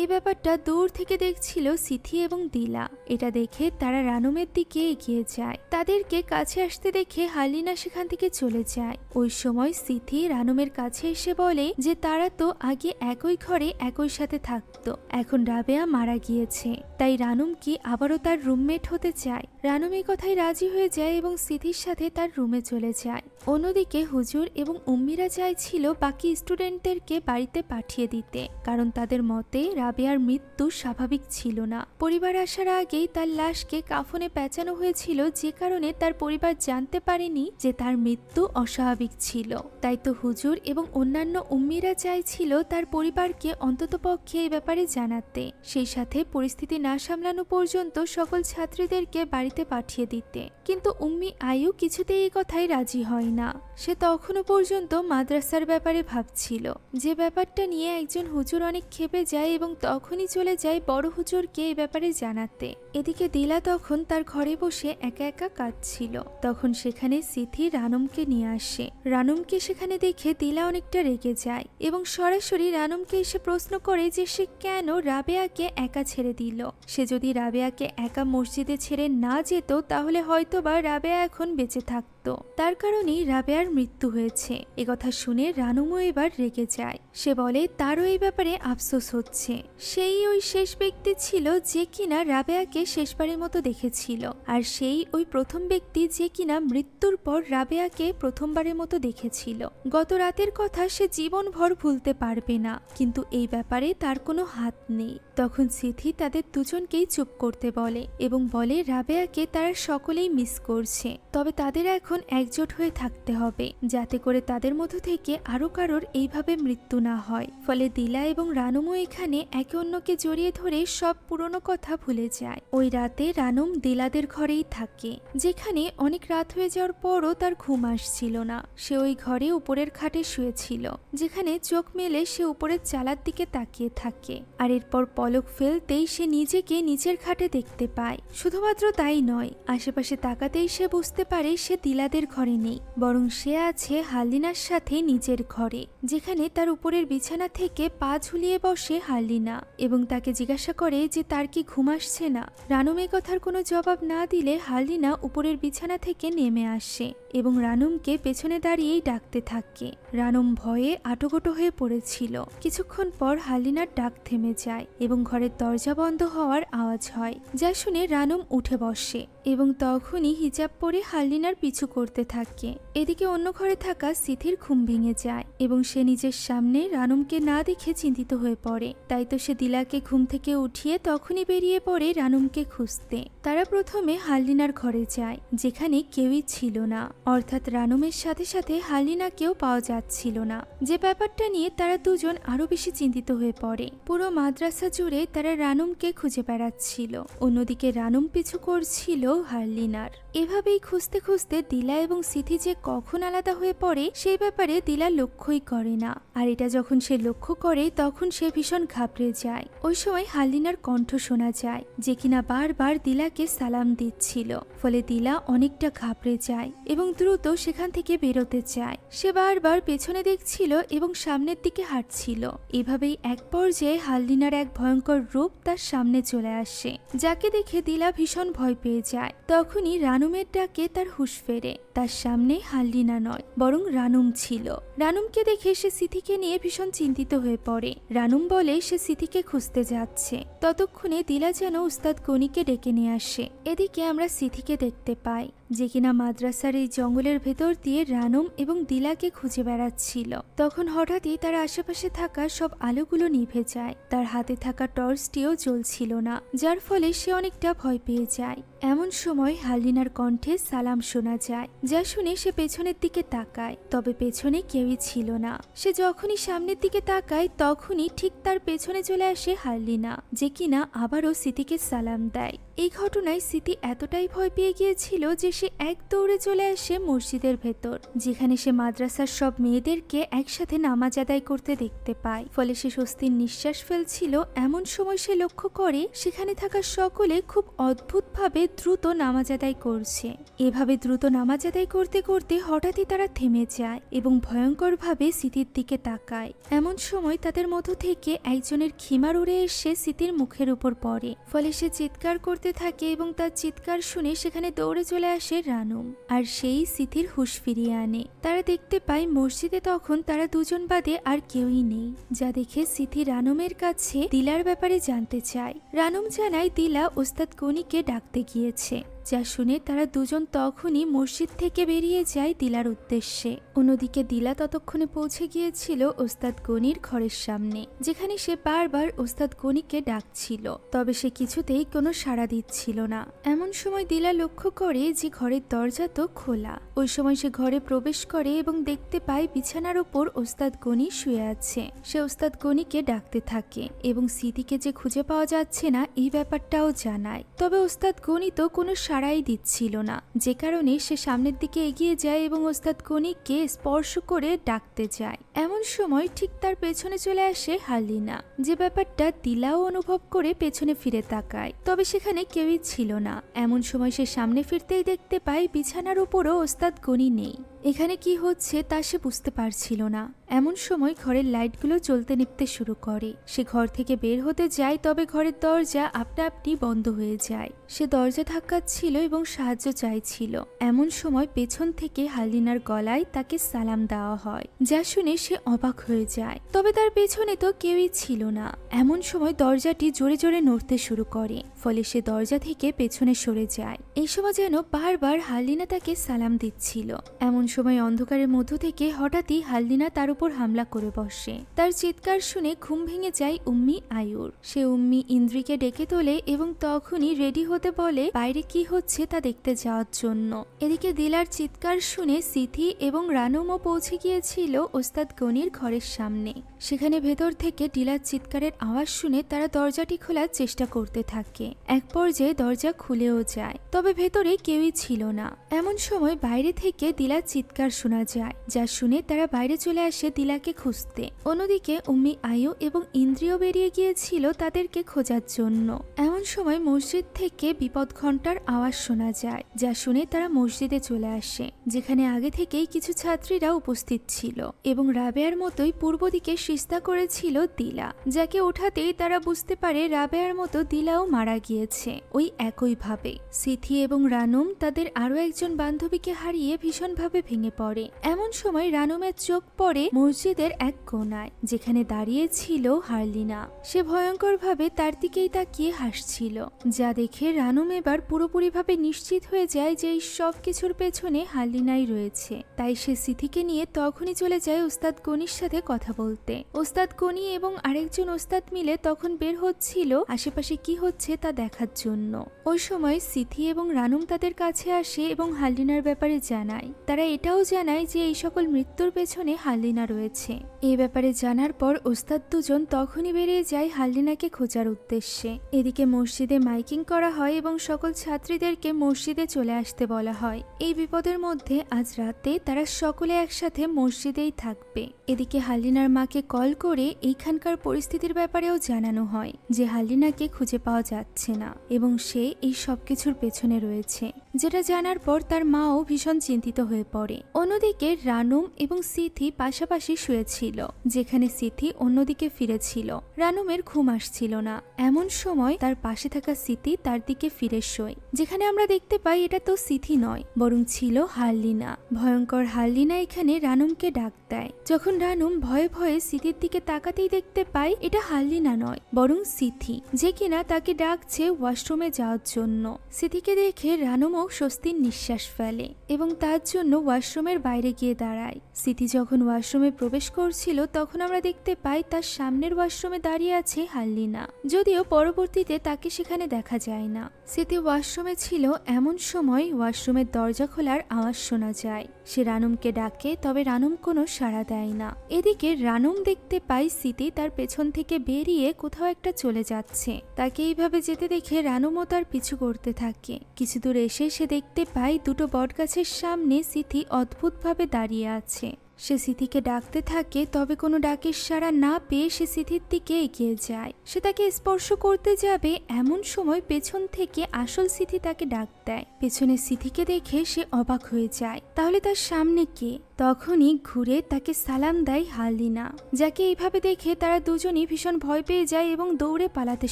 এই ব্যাপারটা দূর থেকে দেখছিল সিথি এবং দিলা। এটা দেখে তারা রানুমের দিকে এগিয়ে যায়। তাদেরকে কাছে আসতে দেখে হাল্লিনা সেখান থেকে চলে যায়। ওই সময় সিথি রানুমের কাছে এসে বলে যে তারা তো আগে একই ঘরে একই সাথে থাকতো, এখন রাবেয়া মারা গিয়েছে, তাই রানুম কি আবারও তার রুমমেট হতে চায়। রানুম এই কথায় রাজি হয়ে যায় এবং সিথির সাথে তার রুমে চলে যায়। অন্যদিকে হুজুর এবং উম্মিরা চাইছিল বাকি স্টুডেন্টদেরকে বাড়িতে পাঠিয়ে দিতে, কারণ তাদের মতে রাবেয়ার মৃত্যু স্বাভাবিক ছিল না। পরিবার আসার আগেই তার লাশকে কাফনে পেঁচানো হয়েছিল, যে কারণে তার পরিবার জানতে পারেনি যে তার মৃত্যু অস্বাভাবিক ছিল। তাই তো হুজুর এবং অন্যান্য উম্মিরা চাইছিল তার পরিবারকে অন্ততপক্ষে এই ব্যাপারে জানাতে, সেই সাথে পরিস্থিতি না সামলানো পর্যন্ত সকল ছাত্রীদেরকে বাড়িতে পাঠিয়ে দিতে। কিন্তু উম্মি আয়ু কিছুতেই এই কথাই রাজি হয় না। সে তখনও পর্যন্ত মাদ্রাসার ব্যাপারে ভাবছিল, যে ব্যাপারটা নিয়ে একজন হুজুর অনেক ক্ষেপে যায় এবং তখনই চলে যায় বড় হুজুরকে এই ব্যাপারে জানাতে। এদিকে দিলা তখন তার ঘরে বসে একা একা কাঁদছিল। তখন সেখানে সিথি রানুমকে নিয়ে আসে। রানুমকে সেখানে দেখে দিলা অনেকটা রেগে যায় এবং সরাসরি রানুমকে এসে প্রশ্ন করে যে সে কেন রাবেয়াকে একা ছেড়ে দিল। সে যদি রাবেয়াকে একা মসজিদে ছেড়ে না যেত তাহলে হয়তোবা রাবেয়া এখন বেঁচে থাকতো। তার কারণেই রাবেয়ার মৃত্যু হয়েছে। একথা শুনে রানুমও এবার রেগে যায়। সে বলে তারও এই ব্যাপারে আফসোস হচ্ছে। সেই ওই শেষ ব্যক্তি ছিল যে কিনা রাবেয়াকে শেষবারের মতো দেখেছিল, আর সেই ওই প্রথম ব্যক্তি যে কিনা মৃত্যুর পর রাবেয়াকে প্রথমবারের মতো দেখেছিল। গত রাতের কথা সে জীবনভর ভুলতে পারবে না, কিন্তু এই ব্যাপারে তার কোনো হাত নেই। তখন সিথি তাদের দুজনকেই চুপ করতে বলে এবং বলে রাবেয়াকে তারা সকলেই মিস করছে, তবে তাদের এখন একজোট হয়ে থাকতে হবে, যাতে করে তাদের মধ্য থেকে আরো কারোর এইভাবে মৃত্যু না হয়। ফলে দিলা এবং রানুমও এখানে একে অন্যকে জড়িয়ে ধরে সব পুরনো কথা ভুলে যায়। ওই রাতে রানুম দিলাদের ঘরেই থাকে, যেখানে অনেক রাত হয়ে যাওয়ার পরও তার ঘুম আসছিল না। সে ওই ঘরে উপরের খাটে শুয়েছিল, যেখানে চোখ মেলে সে উপরের চালার দিকে তাকিয়ে থাকে। আর এরপর পলক ফেলতেই সে নিজেকে নিচের খাটে দেখতে পায়। শুধুমাত্র তাই নয়, আশেপাশে তাকাতেই সে বুঝতে পারে সে দিলাদের ঘরে নেই, বরং সে আছে হাল্লিনার সাথে নিজের ঘরে, যেখানে তার উপরের বিছানা থেকে পা ঝুলিয়ে বসে হাল্লিনা এবং তাকে জিজ্ঞাসা করে যে তার কি ঘুম আসছে না। রানুম এই কথার কোনো জবাব না দিলে হাল্লিনা উপরের বিছানা থেকে নেমে আসে এবং রানুমকে পেছনে দাঁড়িয়েই ডাকতে থাকে। রানুম ভয়ে আটোগোটো হয়ে পড়েছিল। কিছুক্ষণ পর হাল্লিনার ডাক থেমে যায় এবং ঘরের দরজা বন্ধ হওয়ার আওয়াজ হয়, যা শুনে রানুম উঠে বসে এবং তখনই হিজাব পরে হাল্লিনার পিছু করতে থাকে। এদিকে অন্য ঘরে থাকা সিথির ঘুম ভেঙে যায় এবং সে নিজের সামনে রানুমকে না দেখে চিন্তিত হয়ে পড়ে। তাই তো সে দিলাকে ঘুম থেকে উঠিয়ে তখনই বেরিয়ে পড়ে রানুমকে খুঁজতে। তারা প্রথমে হাল্লিনার ঘরে যায়, যেখানে কেউই ছিল না, অর্থাৎ রানুমের সাথে সাথে হাল্লিনাকেও পাওয়া যাচ্ছিল না। যে ব্যাপারটা নিয়ে তারা দুজন আরো বেশি চিন্তিত হয়ে পড়ে। পুরো মাদ্রাসা জুড়ে তারা রানুমকে খুঁজে বেড়াচ্ছিল, অন্যদিকে রানুম পিছু করছিল হাল্লিনার। এভাবেই খুঁজতে খুঁজতে দিলা এবং সিথি যে কখন আলাদা হয়ে পড়ে সেই ব্যাপারে দিলা লক্ষ্যই করে না। আর এটা যখন সে লক্ষ্য করে তখন সে ভীষণ ঘাবড়ে যায়। ওই সময় হাল্লিনার কণ্ঠ শোনা যায়, যে কিনা বারবার দিলাকে সালাম দিচ্ছিল। ফলে দিলা অনেকটা ঘাবড়ে যায় এবং দ্রুত সেখান থেকে বেরোতে চায়। সে বারবার পেছনে দেখছিল এবং সামনের দিকে হাঁটছিল। এভাবেই এক পর্যায়ে হালদিনার এক ভয়ঙ্কর রূপ তার সামনে চলে আসে, যাকে দেখে দিলা ভীষণ ভয় পেয়ে যায়। তখনই রানুমের ডাকে তার হুঁশ ফেরে। তার সামনে হালদিনা নয়, বরং রানুম ছিল। রানুমকে দেখে সে সিথিকে নিয়ে ভীষণ চিন্তিত হয়ে পড়ে। রানুম বলে সে সিথিকে খুঁজতে যাচ্ছে। ততক্ষণে দিলা যেন উস্তাদ গনিকে ডেকে নিয়ে আসে। এদিকে আমরা সিথিকে দেখতে পাই, যে কিনা মাদ্রাসার এই জঙ্গলের ভেতর দিয়ে রানুম এবং দিলাকে খুঁজে বেড়াচ্ছিল। তখন হঠাৎই তার আশেপাশে থাকা সব আলোগুলো নিভে যায়। তার হাতে থাকা টর্চটিও জ্বলছিল না, যার ফলে সে অনেকটা ভয় পেয়ে যায়। এমন সময় হালদিনার কণ্ঠে সালাম শোনা যায়, যা শুনে সে পেছনের দিকে তাকায়। তবে পেছনে কেউই ছিল না। সে যখনই সামনের দিকে তাকায় তখনই ঠিক তার পেছনে চলে আসে হালদিনা, যে কিনা আবারও সিথিকে সালাম দেয়। এই ঘটনায় সিথি এতটাই ভয় পেয়ে গিয়েছিল যে সে এক দৌড়ে চলে আসে মসজিদের ভেতর, যেখানে সে মাদ্রাসার সব মেয়েদেরকে একসাথে নামাজ আদায় করতে দেখতে পায়। ফলে সে স্বস্তির নিঃশ্বাস ফেলছিল। এমন সময় সে লক্ষ্য করে সেখানে থাকা সকলে খুব অদ্ভুতভাবে দ্রুত নামাজ আদায় করছে। এভাবে দ্রুত নামাজ আদায় করতে করতে হঠাৎই তারা থেমে যায় এবং ভয়ঙ্করভাবে সিথির দিকে তাকায়। এমন সময় তাদের মধ্য থেকে একজনের খিমার উড়ে এসে সিথির মুখের উপর পড়ে। ফলে সে চিৎকার করতে থাকে এবং তার চিৎকার শুনে সেখানে দৌড়ে চলে আসে রানুম, আর সেই সিথির হুঁশ ফিরিয়ে আনে। তারা দেখতে পায় মসজিদে তখন তারা দুজন বাদে আর কেউই নেই, যা দেখে সিথি রানুমের কাছে দিলার ব্যাপারে জানতে চায়। রানুম জানায় দিলা ওস্তাদ গনিকে ডাকতে গিয়েছে, যা শুনে তারা দুজন তখনই মসজিদ থেকে বেরিয়ে যায় দিলার উদ্দেশ্যে। অন্যদিকে দিলা ততক্ষণে পৌঁছে গিয়েছিল ওস্তাদ গনির ঘরের সামনে, যেখানে সে বারবার ওস্তাদ গনিকে ডাকছিল, তবে সে কিছুতেই কোনো সাড়া দিচ্ছিল না। এমন সময় দিলা লক্ষ্য করে যে ঘরের দরজা তো খোলা। ওই সময় সে ঘরে প্রবেশ করে এবং দেখতে পায় বিছানার উপর ওস্তাদ গনি শুয়ে আছে। সে ওস্তাদ গনিকে ডাকতে থাকে এবং সিথিকে যে খুঁজে পাওয়া যাচ্ছে না এই ব্যাপারটাও জানায়। তবে ওস্তাদ গনি তো কোনো সাড়াই দিচ্ছিল না, যে কারণে সে সামনের দিকে এগিয়ে যায় এবং ওস্তাদ গনিকে স্পর্শ করে ডাকতে যায়। এমন সময় ঠিক তার পেছনে চলে আসে হালদিনা, যে ব্যাপারটা দিলাও অনুভব করে পেছনে ফিরে তাকায়। তবে সেখানে কেউই ছিল না। এমন সময় সে সামনে ফিরতেই দেখতে পায় বিছানার উপরও ওস্তাদ গনি নেই। এখানে কি হচ্ছে তা সে বুঝতে পারছিল না। এমন সময় ঘরের লাইটগুলো জ্বলতে নিভতে শুরু করে। সে ঘর থেকে বের হতে যায়, তবে ঘরের দরজা আপনা আপনি বন্ধ হয়ে যায়। সে দরজা ধাক্কাচ্ছিল এবং সাহায্য চাইছিল। এমন সময় পেছন থেকে হালদিনার গলায় তাকে সালাম দেওয়া হয়, যা শুনে সে অবাক হয়ে যায়। তবে তার পেছনে তো কেউই ছিল না। এমন সময় দরজাটি জোরে জোরে নড়তে শুরু করে, ফলে সে দরজা থেকে পেছনে সরে যায়। এই সময় যেন বারবার হালদিনা তাকে সালাম দিচ্ছিল। এমন সময় অন্ধকারের মধ্য থেকে হঠাৎই হালদিনা তার উপর হামলা করে বসে। তার চিৎকার শুনে ঘুম ভেঙে যায় উম্মি আয়ুর। সে উম্মি ইন্দ্রিকে ডেকে তোলে এবং তখনই রেডি হতে বলে বাইরে কি হচ্ছে তা দেখতে যাওয়ার জন্য। এদিকে দিলার চিৎকার শুনে সিথি এবং রানুমও পৌঁছে গিয়েছিল ওস্তাদ গনির ঘরের সামনে। সেখানে ভেতর থেকে দিলার চিৎকারের আওয়াজ শুনে তারা দরজাটি খোলার চেষ্টা করতে থাকে। এক পর্যায়ে দরজা খুলেও যায়, তবে ভেতরে কেউই ছিল না। এমন সময় বাইরে থেকে দিলার চিৎকার শোনা যায়, যা শুনে তারা বাইরে চলে আসে দিলাকে খুঁজতে। অন্যদিকে উম্মি আয়ু এবং ইন্দ্রিয় বেরিয়ে গিয়েছিল তাদেরকে খোঁজার জন্য। এমন সময় মসজিদ থেকে বিপদ ঘণ্টার আওয়াজ শোনা যায়, যা শুনে তারা মসজিদে চলে আসে, যেখানে আগে থেকেই কিছু ছাত্রীরা উপস্থিত ছিল এবং রাবেয়ার মতোই পূর্ব দিকে সিজদা করেছিল দিলা, যাকে ওঠাতেই তারা বুঝতে পারে রাবেয়ার মতো দিলাও মারা গিয়েছে ওই একইভাবে। সিথি এবং রানুম তাদের আরো একজন বান্ধবীকে হারিয়ে ভীষণভাবে ভেঙে পড়ে। এমন সময় রানুমের চোখ পড়ে মসজিদের এক কোণায়, যেখানে দাঁড়িয়ে ছিল হালদিনা। সে ভয়ঙ্কর ভাবে তার দিকেই তাকিয়ে হাসছিল, যা দেখে রানুম এবার পুরোপুরিভাবে নিশ্চিত হয়ে যায় যে এই সব কিছুর পেছনে হালদিনাই রয়েছে। তাই সে সিথিকে নিয়ে তখনই চলে যায় ওস্তাদ গনির সাথে কথা বলতে। ওস্তাদ গনি এবং আরেকজন ওস্তাদ মিলে তখন বের হচ্ছিল আশেপাশে কি হচ্ছে তা দেখার জন্য। ওই সময় সিথি এবং রানুম তাদের কাছে আসে এবং হালদিনার ব্যাপারে জানায়। তারা এটাও জানায় যে এই সকল মৃত্যুর পেছনে হালদিনা রয়েছে। এই ব্যাপারে জানার পর ওস্তাদ দুজন তখনই বেরিয়ে যায় হালদিনাকে খোঁজার উদ্দেশ্যে। এদিকে মসজিদে মাইকিং করা হয় এবং সকল ছাত্রীদেরকে মসজিদে চলে আসতে বলা হয়। এই বিপদের মধ্যে আজ রাতে তারা সকলে একসাথে মসজিদেই থাকবে। এদিকে হালদিনার মাকে কল করে এইখানকার পরিস্থিতির ব্যাপারেও জানানো হয় যে হালদিনাকে খুঁজে পাওয়া যাচ্ছে না এবং সে এই সবকিছুর পেছনে রয়েছে। যেটা জানার পর তার মাও ভীষণ চিন্তিত হয়ে পড়ে। অন্যদিকে রানুম এবং সিথি পাশাপাশি শুয়েছিল, যেখানে সিথি অন্যদিকে ফিরেছিল। রানুমের ঘুম আসছিল না। এমন সময় তার পাশে থাকা সিথি তার দিকে ফিরে শোয়, যেখানে আমরা দেখতে পাই এটা তো সিথি নয়, বরং ছিল হারলিনা। ভয়ঙ্কর হারলিনা এখানে রানুমকে ডাক দেয়। যখন রানুম ভয়ে ভয়ে সিথির দিকে তাকাতেই দেখতে পায় এটা হারলিনা নয়, বরং সিথি, যে কিনা তাকে ডাকছে ওয়াশরুমে যাওয়ার জন্য। সিথিকে দেখে রানুমও স্বস্তির নিঃশ্বাস ফেলে এবং তার জন্য ওয়াশরুমের বাইরে গিয়ে দাঁড়ায়। সিথি যখন ওয়াশরুমে প্রবেশ করছিল তখন আমরা দেখতে পাই তার সামনের ওয়াশরুমে দাঁড়িয়ে আছে হারলিনা, যদিও পরবর্তীতে তাকে সেখানে দেখা যায় না। সিথি ওয়াশরুমে ছিল এমন সময় ওয়াশরুমের দরজা খোলার আওয়াজ শোনা যায়। সে রানুমকে ডাকে, তবে রানুম কোনো সাড়া দেয় না। এদিকে রানুম দেখতে পাই সিথি তার পেছন থেকে বেরিয়ে কোথাও একটা চলে যাচ্ছে। তাকে এইভাবে যেতে দেখে রানুমও তার পিছু করতে থাকে। কিছু দূর এসে সে দেখতে পায় দুটো বটগাছের সামনে সিথি অদ্ভুতভাবে দাঁড়িয়ে আছে। সে সিথিকে ডাকতে থাকে, তবে কোনো ডাকের সাড়া না পেয়ে সে সিথির দিকে এগিয়ে যায়। সে তাকে স্পর্শ করতে যাবে এমন সময় পেছন থেকে আসল সিথি তাকে ডাক দেয়। পেছনে সিথিকে দেখে সে অবাক হয়ে যায়, তাহলে তার সামনে কে? তখনই ঘুরে তাকে সালাম দেয় হারলিনা, যাকে এইভাবে দেখে তারা দুজনই ভীষণ ভয় পেয়ে যায় এবং দৌড়ে পালাতে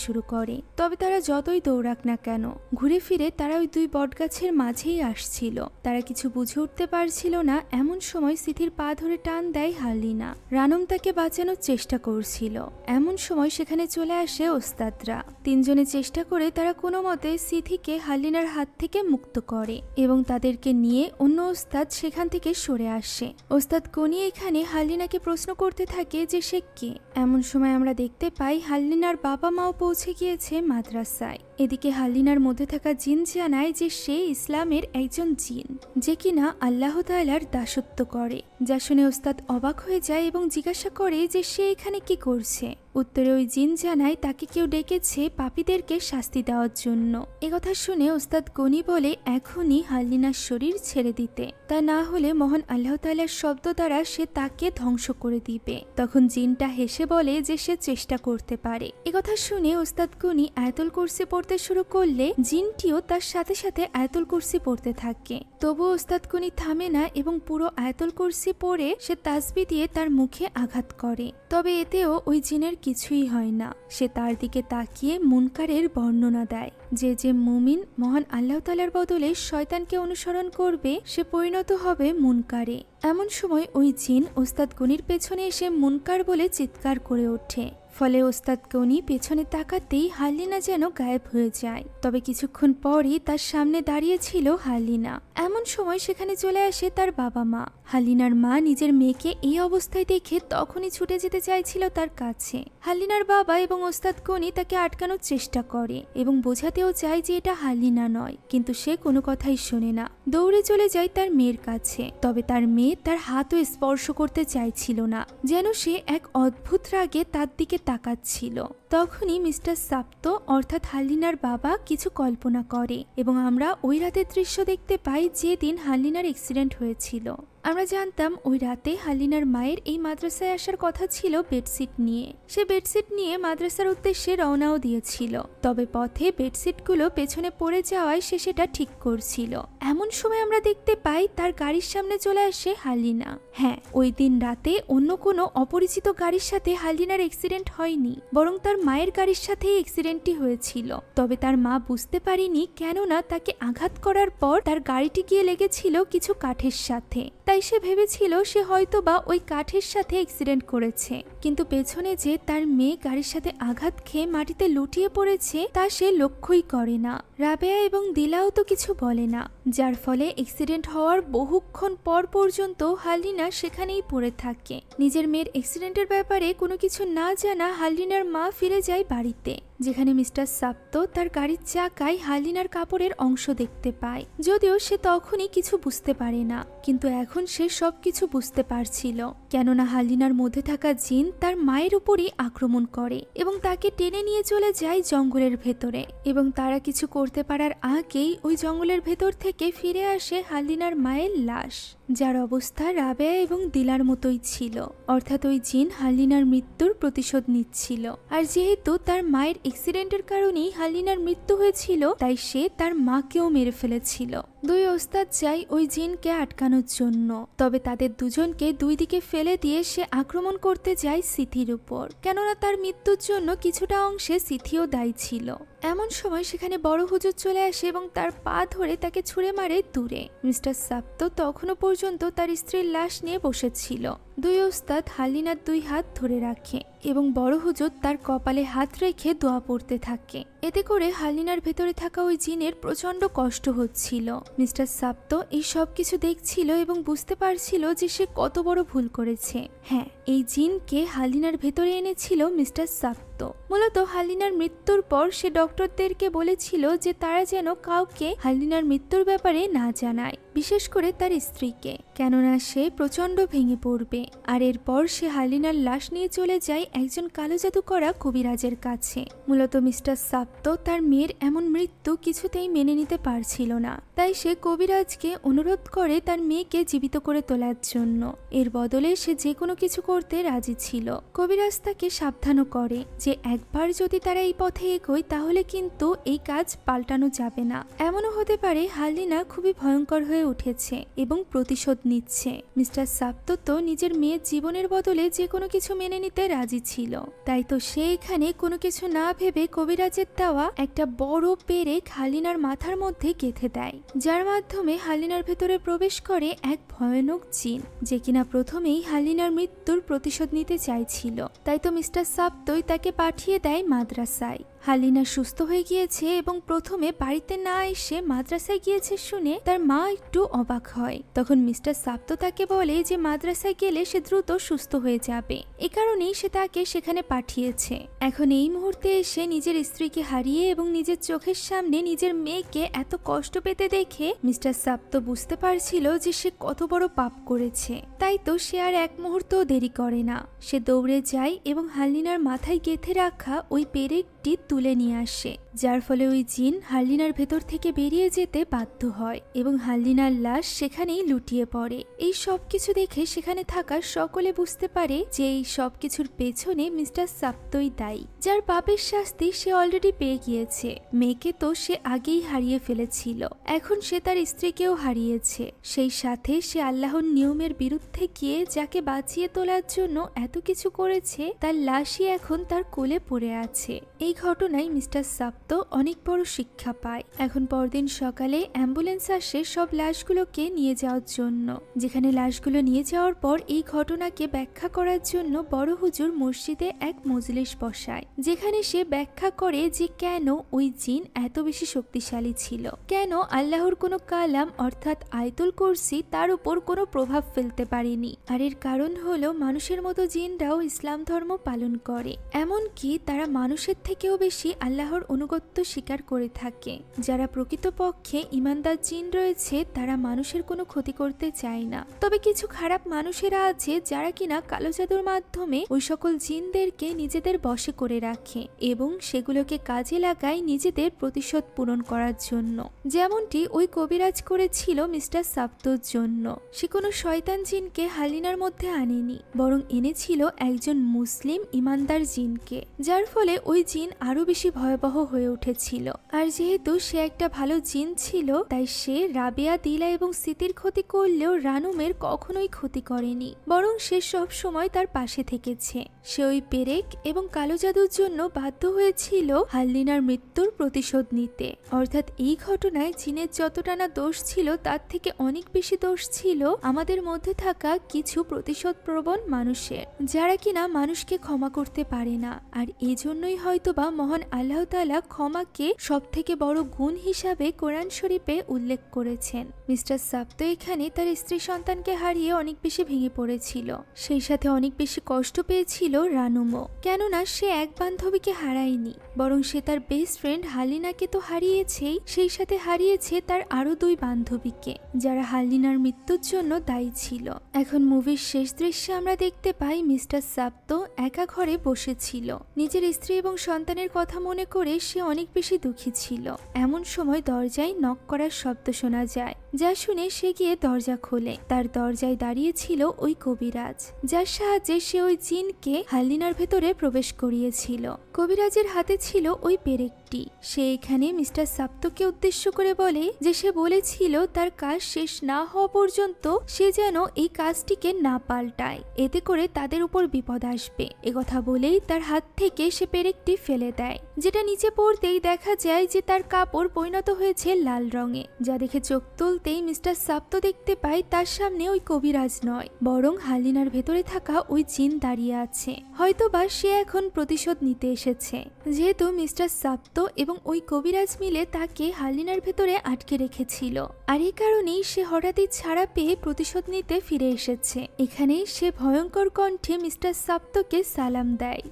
শুরু করে। তবে তারা যতই দৌড়াক না কেন, ঘুরে ফিরে তারা ওই দুই বটগাছের মাঝেই আসছিল। তারা কিছু বুঝে উঠতে পারছিল না। এমন সময় সিথির পা ধরে টান দেয় হারলিনা। রানুম তাকে বাঁচানোর চেষ্টা করছিল। এমন সময় সেখানে চলে আসে ওস্তাদরা। তিনজনে চেষ্টা করে তারা কোনো মতে সিথিকে হারলিনার হাত থেকে মুক্ত করে এবং তাদেরকে নিয়ে অন্য ওস্তাদ সেখান থেকে সরে আসে। ওস্তাদ গনি এখানে হারলিনাকে প্রশ্ন করতে থাকে যে সে কে। এমন সময় আমরা দেখতে পাই হারলিনার বাবা মাও পৌঁছে গিয়েছে মাদ্রাসায়। এদিকে হারলিনার মধ্যে থাকা জিন জানায় যে সে ইসলামের একজন জিন, যে কিনা আল্লাহ তাআলার দাসত্ব করে। যা শুনে ওস্তাদ অবাক হয়ে যায় এবং জিজ্ঞাসা করে যে সে এখানে কি করছে। উত্তরে ওই জিন জানায় তাকে কেউ ডেকেছে পাপীদেরকে শাস্তি দেওয়ার জন্য। একথা শুনে ওস্তাদ গনি বলে এখনই হারলিনার শরীর ছেড়ে দিতে, তা না হলে মহান আল্লাহ তাআলার শব্দ দ্বারা সে তাকে ধ্বংস করে দিবে। তখন জিনটা হেসে বলে যে সে চেষ্টা করতে পারে। একথা শুনে ওস্তাদ গনি আয়াতুল কুরসি পড়তে শুরু করলে জিনটিও তার সাথে সাথে আয়াতুল কুরসি পড়তে থাকে। তবুও ওস্তাদ গনি থামে না এবং পুরো আয়াতুল কুরসি পড়ে সে তাসবিহ দিয়ে তার মুখে আঘাত করে। তবে এতেও ওই জিনের কিছুই হয় না। সে তার দিকে তাকিয়ে মুনকারের বর্ণনা দেয়, যে যে মুমিন মহান আল্লাহ তাআলার বদলে শয়তানকে অনুসরণ করবে সে পরিণত হবে মুনকারে। এমন সময় ওই জিন ওস্তাদ গনির পেছনে এসে মুনকার বলে চিৎকার করে ওঠে। ফলে ওস্তাদ গনি পেছনে তাকাতেই হারলিনা যেন গায়েব হয়ে যায়। তবে কিছুক্ষণ পরই তার সামনে দাঁড়িয়ে ছিল হারলিনা। এমন সময় সেখানে চলে আসে তার বাবা মা। হারলিনার মা নিজের মেয়েকে এই অবস্থায় দেখে তখনই ছুটে যেতে চাইছিল তার কাছে। হারলিনার বাবা এবং ওস্তাদ গনি তাকে আটকানোর চেষ্টা করে এবং বোঝাতেও চায় যে এটা হারলিনা নয়, কিন্তু সে কোনো কথাই শোনে না। দৌড়ে চলে যায় তার মেয়ের কাছে। তবে তার মেয়ে তার হাতও স্পর্শ করতে চাইছিল না, যেন সে এক অদ্ভুত রাগে তার দিকে তাকাচ্ছিল। তখনই মিস্টার সাপ্ত অর্থাৎ হারলিনার বাবা কিছু কল্পনা করে এবং আমরা ওই রাতের দৃশ্য দেখতে পাই যেদিন হারলিনার অ্যাক্সিডেন্ট হয়েছিল। আমরা জানতাম ওই রাতে হারলিনার মায়ের এই মাদ্রাসায় আসার কথা ছিল বেডশিট নিয়ে। সে বেডশিট নিয়ে মাদ্রাসার উদ্দেশ্যে রওনাও দিয়েছিল। তবে পথে বেডশিটগুলো পেছনে পড়ে যাওয়ায় সে সেটা ঠিক করছিল। এমন সময় আমরা দেখতে পাই তার গাড়ির সামনে চলে আসে হারলিনা। হ্যাঁ, ওই দিন রাতে অন্য কোনো অপরিচিত গাড়ির সাথে হারলিনার অ্যাক্সিডেন্ট হয়নি, বরং তার মায়ের গাড়ির সাথেই অ্যাক্সিডেন্টটি হয়েছিল। তবে তার মা বুঝতে পারেনি, কেননা তাকে আঘাত করার পর তার গাড়িটি গিয়ে লেগেছিল কিছু কাঠের সাথে। তাই সে ভেবেছিল সে হয়তো বা ওই কাঠের সাথে অ্যাক্সিডেন্ট করেছে, কিন্তু পেছনে যে তার মেয়ে গাড়ির সাথে আঘাত খেয়ে মাটিতে লুটিয়ে পড়েছে তা সে লক্ষ্যই করে না। রাবেয়া এবং দিলাও তো কিছু বলে না, যার ফলে অ্যাক্সিডেন্ট হওয়ার বহুক্ষণ পর পর্যন্ত হারলিনা সেখানেই পড়ে থাকে। নিজের মেয়ের অ্যাক্সিডেন্টের ব্যাপারে কোনো কিছু না জানা হারলিনার মা ফিরে যায় বাড়িতে, যেখানে মিস্টার সাপ্ত তার গাড়ির চাকায় হারলিনার কাপড়ের অংশ দেখতে পায়। যদিও সে তখনই কিছু বুঝতে পারে না, কিন্তু এখন সে সবকিছু বুঝতে পারছিল, কেননা হারলিনার মধ্যে থাকা জিন তার মায়ের উপরই আক্রমণ করে এবং তাকে টেনে নিয়ে চলে যায় জঙ্গলের ভেতরে। এবং তারা কিছু করতে পারার আগেই ওই জঙ্গলের ভেতর থেকে ফিরে আসে হারলিনার মায়ের লাশ, যার অবস্থা রাবেয়া এবং দিলার মতোই ছিল। অর্থাৎ ওই জিন হারলিনার মৃত্যুর প্রতিশোধ নিচ্ছিল। আর যেহেতু তার মায়ের অ্যাক্সিডেন্টের কারণেই হারলিনার মৃত্যু হয়েছিল, তাই সে তার মাকেও মেরে ফেলেছিল। দুই ওস্তাদ যায় ওই জিনকে আটকানোর জন্য, তবে তাদের দুজনকে দুই দিকে ফেলে দিয়ে সে আক্রমণ করতে যায় সিথির উপর, কেননা তার মৃত্যুর জন্য কিছুটা অংশে সিথিও দায়ী ছিল। এমন সময় সেখানে বড় হুজুর চলে আসে এবং তার পা ধরে তাকে ছুঁড়ে মারে দূরে। মিস্টার সাপ্তো তখনও পর্যন্ত তার স্ত্রীর লাশ নিয়ে বসেছিল। দুই ওস্তাদ হালিনার দুই হাত ধরে রাখে এবং বড় হুজুর তার কপালে হাত রেখে দোয়া পড়তে থাকে। এতে করে হালিনার ভেতরে থাকা ওই জিনের প্রচন্ড কষ্ট হচ্ছিল। মিস্টার সাপ্তো এই সব কিছু দেখছিল এবং বুঝতে পারছিল যে সে কত বড় ভুল করেছে। হ্যাঁ, এই জিনকে হালিনার ভেতরে এনেছিল মিস্টার সাপ্তো। মূলত হালিনার মৃত্যুর পর সে ডক্টরদেরকে বলেছিল যে তারা যেন কাউকে হালিনার মৃত্যুর ব্যাপারে না জানায়, বিশেষ করে তার স্ত্রীকে, কেননা সে প্রচন্ড ভেঙে পড়বে। আর এরপর সে হালিনার লাশ নিয়ে চলে যায় একজন কালো জাদু করা কবিরাজের কাছে। মূলত মিস্টার সাপ্তো তার মেয়ের এমন মৃত্যু কিছুতেই মেনে নিতে পারছিল না, তাই সে কবিরাজকে অনুরোধ করে তার মেয়েকে জীবিত করে তোলার জন্য। এর বদলে সে যে কোনো কিছু করতে রাজি ছিল। কবিরাজ তাকে সাবধানও করে যে একবার যদি তারা এই পথে এগোয় তাহলে কিন্তু এই কাজ পাল্টানো যাবে না। এমনও হতে পারে হালিনা খুবই ভয়ঙ্কর হয়ে উঠেছে এবং প্রতিশোধ নিচ্ছে। মিস্টার সাপ্তো তো নিজের মেয়ের জীবনের বদলে যে কোনো কিছু মেনে নিতে রাজি ছিল, তাই তো সে এখানে কোনো কিছু না ভেবে কবিরাজের দেওয়া একটা বড় পেরেক হালিনার মাথার মধ্যে গেঁথে দেয়, যার মাধ্যমে হালিনার ভেতরে প্রবেশ করে এক ভয়ানক জিন, যে কিনা প্রথমেই হালিনার মৃত্যুর প্রতিশোধ নিতে চাইছিল। তাই তো মিস্টার সাপ্তোই তাকে পাঠিয়ে দেয় মাদ্রাসায়। হালিনা সুস্থ হয়ে গিয়েছে এবং প্রথমে বাড়িতে না এসে মাদ্রাসায় গিয়েছে শুনে তার মা একটু অবাক হয়। তখন মিস্টার সাপ্তো তাকে বলে যে মাদ্রাসায় গেলে সে দ্রুত সুস্থ হয়ে যাবে, এ কারণেই সে তাকে সেখানে পাঠিয়েছে। এখন এই মুহূর্তে এসে নিজের স্ত্রীকে হারিয়ে এবং নিজের চোখের সামনে নিজের মেয়েকে এত কষ্ট পেতে দেখে মিস্টার সাপ্তো বুঝতে পারছিল যে সে কত বড় পাপ করেছে। তাই তো সে আর এক মুহূর্তও দেরি করে না, সে দৌড়ে যায় এবং হালিনার মাথায় গেঁথে রাখা ওই পেরেকটি তুলে নিয়ে আসে, যার ফলে ওই জিন হালিনার ভেতর থেকে বেরিয়ে যেতে বাধ্য হয় এবং হালিনার লাশ সেখানেই লুটিয়ে পড়ে। এই সব কিছু দেখে সেখানে থাকা সকলে বুঝতে পারে যে এই সব কিছুর পেছনে মিস্টার সাপ্তোই দায়ী, যার পাপের শাস্তি সে অলরেডি পেয়ে গিয়েছে। মেয়েকে তো সে আগেই হারিয়ে ফেলেছিল, এখন সে তার স্ত্রীকেও হারিয়েছে। সেই সাথে সে আল্লাহর নিয়মের বিরুদ্ধে গিয়ে যাকে বাঁচিয়ে তোলার জন্য এত কিছু করেছে তার লাশই এখন তার কোলে পড়ে আছে। এই ঘটনায় মিস্টার সাপ্তো অনেক বড় শিক্ষা পায়। এখন পরদিন সকালে অ্যাম্বুলেন্স আসে সব লাশগুলোকে নিয়ে যাওয়ার জন্য, যেখানে লাশগুলো নিয়ে যাওয়ার পর এই ঘটনাকে ব্যাখ্যা করার জন্য বড় হুজুর মসজিদে এক মজলিস বসায়, যেখানে সে ব্যাখ্যা করে যে কেন ওই জিন এত বেশি শক্তিশালী ছিল, কেন আল্লাহর কোনো কালাম অর্থাৎ আয়াতুল কুরসি তার উপর কোনো প্রভাব ফেলতে পারেনি। আর এর কারণ হলো মানুষের মতো জিনরাও ইসলাম ধর্ম পালন করে, এমনকি তারা মানুষের থেকেও বেশি আল্লাহর অনুগত্য স্বীকার করে থাকে। যারা প্রকৃতপক্ষে ঈমানদার জিন রয়েছে তারা মানুষের কোনো ক্ষতি করতে চায় না। তবে কিছু খারাপ মানুষেরা আছে যারা কিনা কালো জাদুর মাধ্যমে ওই সকল জিনদেরকে নিজেদের বশে করে রাখে এবং সেগুলোকে কাজে লাগায় নিজেদের প্রতিশোধ পূরণ করার জন্য, যেমনটি ওই কবিরাজ করেছিল মিস্টার সাপ্তোর জন্য। সে কোনো শয়তান জিনকে হালিনার মধ্যে আনেনি, বরং এনেছিল একজন মুসলিম ঈমানদার জিনকে, যার ফলে ওই জিন আরো বেশি ভয়াবহ হয়ে উঠেছিল। আর যেহেতু সে একটা ভালো জিন ছিল তাই সে রাবেয়া, দিলা এবং সিতির ক্ষতি করলেও রানুমের কখনোই ক্ষতি করেনি, বরং সে সব সময় তার পাশে থেকেছে। সে ওই পেরেক এবং কালো জাদুর জন্য বাধ্য হয়েছিল হালিনার মৃত্যুর প্রতিশোধ নিতে। অর্থাৎ এই ঘটনায় জিনের যতটা না দোষ ছিল তার থেকে অনেক বেশি দোষ ছিল আমাদের মধ্যে থাকা কিছু প্রতিশোধ প্রবণ মানুষের, যারা কিনা মানুষকে ক্ষমা করতে পারে না। আর এজন্যই হয়তোবা মহান আল্লাহ তাআলা ক্ষমাকে সব থেকে বড় গুণ হিসাবে কোরআন শরীফে উল্লেখ করেছেন। মিস্টার সাপ্তো এখানে তার স্ত্রী সন্তানকে হারিয়ে অনেক বেশি ভেঙে পড়েছিল, সেই সাথে অনেক বেশি কষ্ট পেয়েছিল রানুমও, কেননা সে এক বান্ধবীকে হারায়নি, বরং সে তার বেস্ট ফ্রেন্ড হালিনাকে তো হারিয়েছেই, সেই সাথে হারিয়েছে তার আরো দুই বান্ধবীকে, যারা হালিনার মৃত্যুর জন্য দায়ী ছিল। এখন মুভির শেষ দৃশ্যে আমরা দেখতে পাই মিস্টার সাপ্তো একা ঘরে বসেছিল, নিজের স্ত্রী এবং সন্তানের কথা মনে করে সে অনেক বেশি দুঃখী ছিল। এমন সময় দরজায় নক করার শব্দ শোনা যায়, যা শুনে সে গিয়ে দরজা খোলে। তার দরজায় দাঁড়িয়ে ছিল ওই কবিরাজ, যার সাহায্যে সে ওই জিনকে হালিনার ভেতরে প্রবেশ করিয়েছিল। কবিরাজের হাতে ছিল ওই পেরেকটি। লোকটি। সে এখানে মিস্টার সাপ্তোকে উদ্দেশ্য করে বলে যে সে বলেছিল তার কাজ শেষ না হওয়া পর্যন্ত সে যেন এই কাজটিকে না পাল্টায়, এতে করে তাদের উপর বিপদ আসবে। একথা বলেই তার হাত থেকে সে পেরেকটি ফেলে দেয়, যেটা নিচে পড়তেই দেখা যায় যে তার কাপড় পরিণত হয়েছে লাল রঙে, যা দেখে চোখ তুলতেই মিস্টার সাপ্তো দেখতে পায় তার সামনে ওই কবিরাজ নয়, বরং হালিনার ভেতরে থাকা ওই জিন দাঁড়িয়ে আছে। হয়তোবা সে এখন প্রতিশোধ নিতে এসেছে, যেহেতু মিস্টার সাপ্তো এবং ওই কবিরাজ মিলে তাকে হালিনার ভেতরে আটকে রেখেছিল, আর এই কারণেই সে হঠাৎই ছাড়া পেয়ে প্রতিশোধ নিতে ফিরে এসেছে। এখানে সে ভয়ঙ্কর কণ্ঠে মিস্টার সাপ্তোকে সালাম দেয়।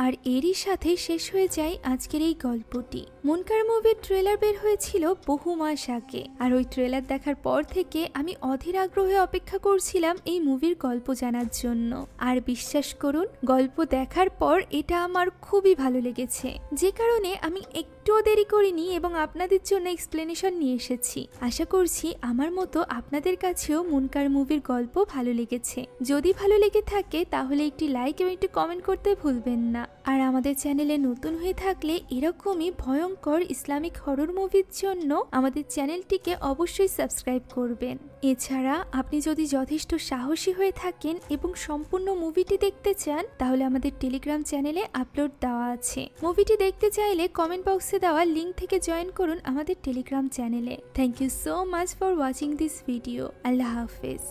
আর এরই সাথে শেষ হয়ে যায় আজকের এই গল্পটি। মুনকার মুভির ট্রেলার বের হয়েছিল বহু মাস আগে, আর ওই ট্রেলার দেখার পর থেকে আমি অধীর আগ্রহে অপেক্ষা করছিলাম এই মুভির গল্প জানার জন্য। আর বিশ্বাস করুন, গল্প দেখার পর এটা আমার খুবই ভালো লেগেছে, যে কারণে আমি একটুও দেরি করিনি এবং আপনাদের জন্য এক্সপ্লেনেশন নিয়ে এসেছি। আশা করছি আমার মতো আপনাদের কাছেও মুনকার মুভির গল্প ভালো লেগেছে। যদি ভালো লেগে থাকে তাহলে একটি লাইক এবং একটি কমেন্ট করতে ভুলবেন না। আর আমাদের চ্যানেলে নতুন হয়ে থাকলে এরকমই ভয়ঙ্কর ইসলামিক হরর মুভির জন্য আমাদের চ্যানেলটিকে অবশ্যই সাবস্ক্রাইব করবেন। এছাড়া আপনি যদি যথেষ্ট সাহসী হয়ে থাকেন এবং সম্পূর্ণ মুভিটি দেখতে চান, তাহলে আমাদের টেলিগ্রাম চ্যানেলে আপলোড দেওয়া আছে। মুভিটি দেখতে চাইলে কমেন্ট বক্সে দেওয়া লিঙ্ক থেকে জয়েন করুন আমাদের টেলিগ্রাম চ্যানেলে। Thank you so much for watching this video. আল্লাহ হাফেজ।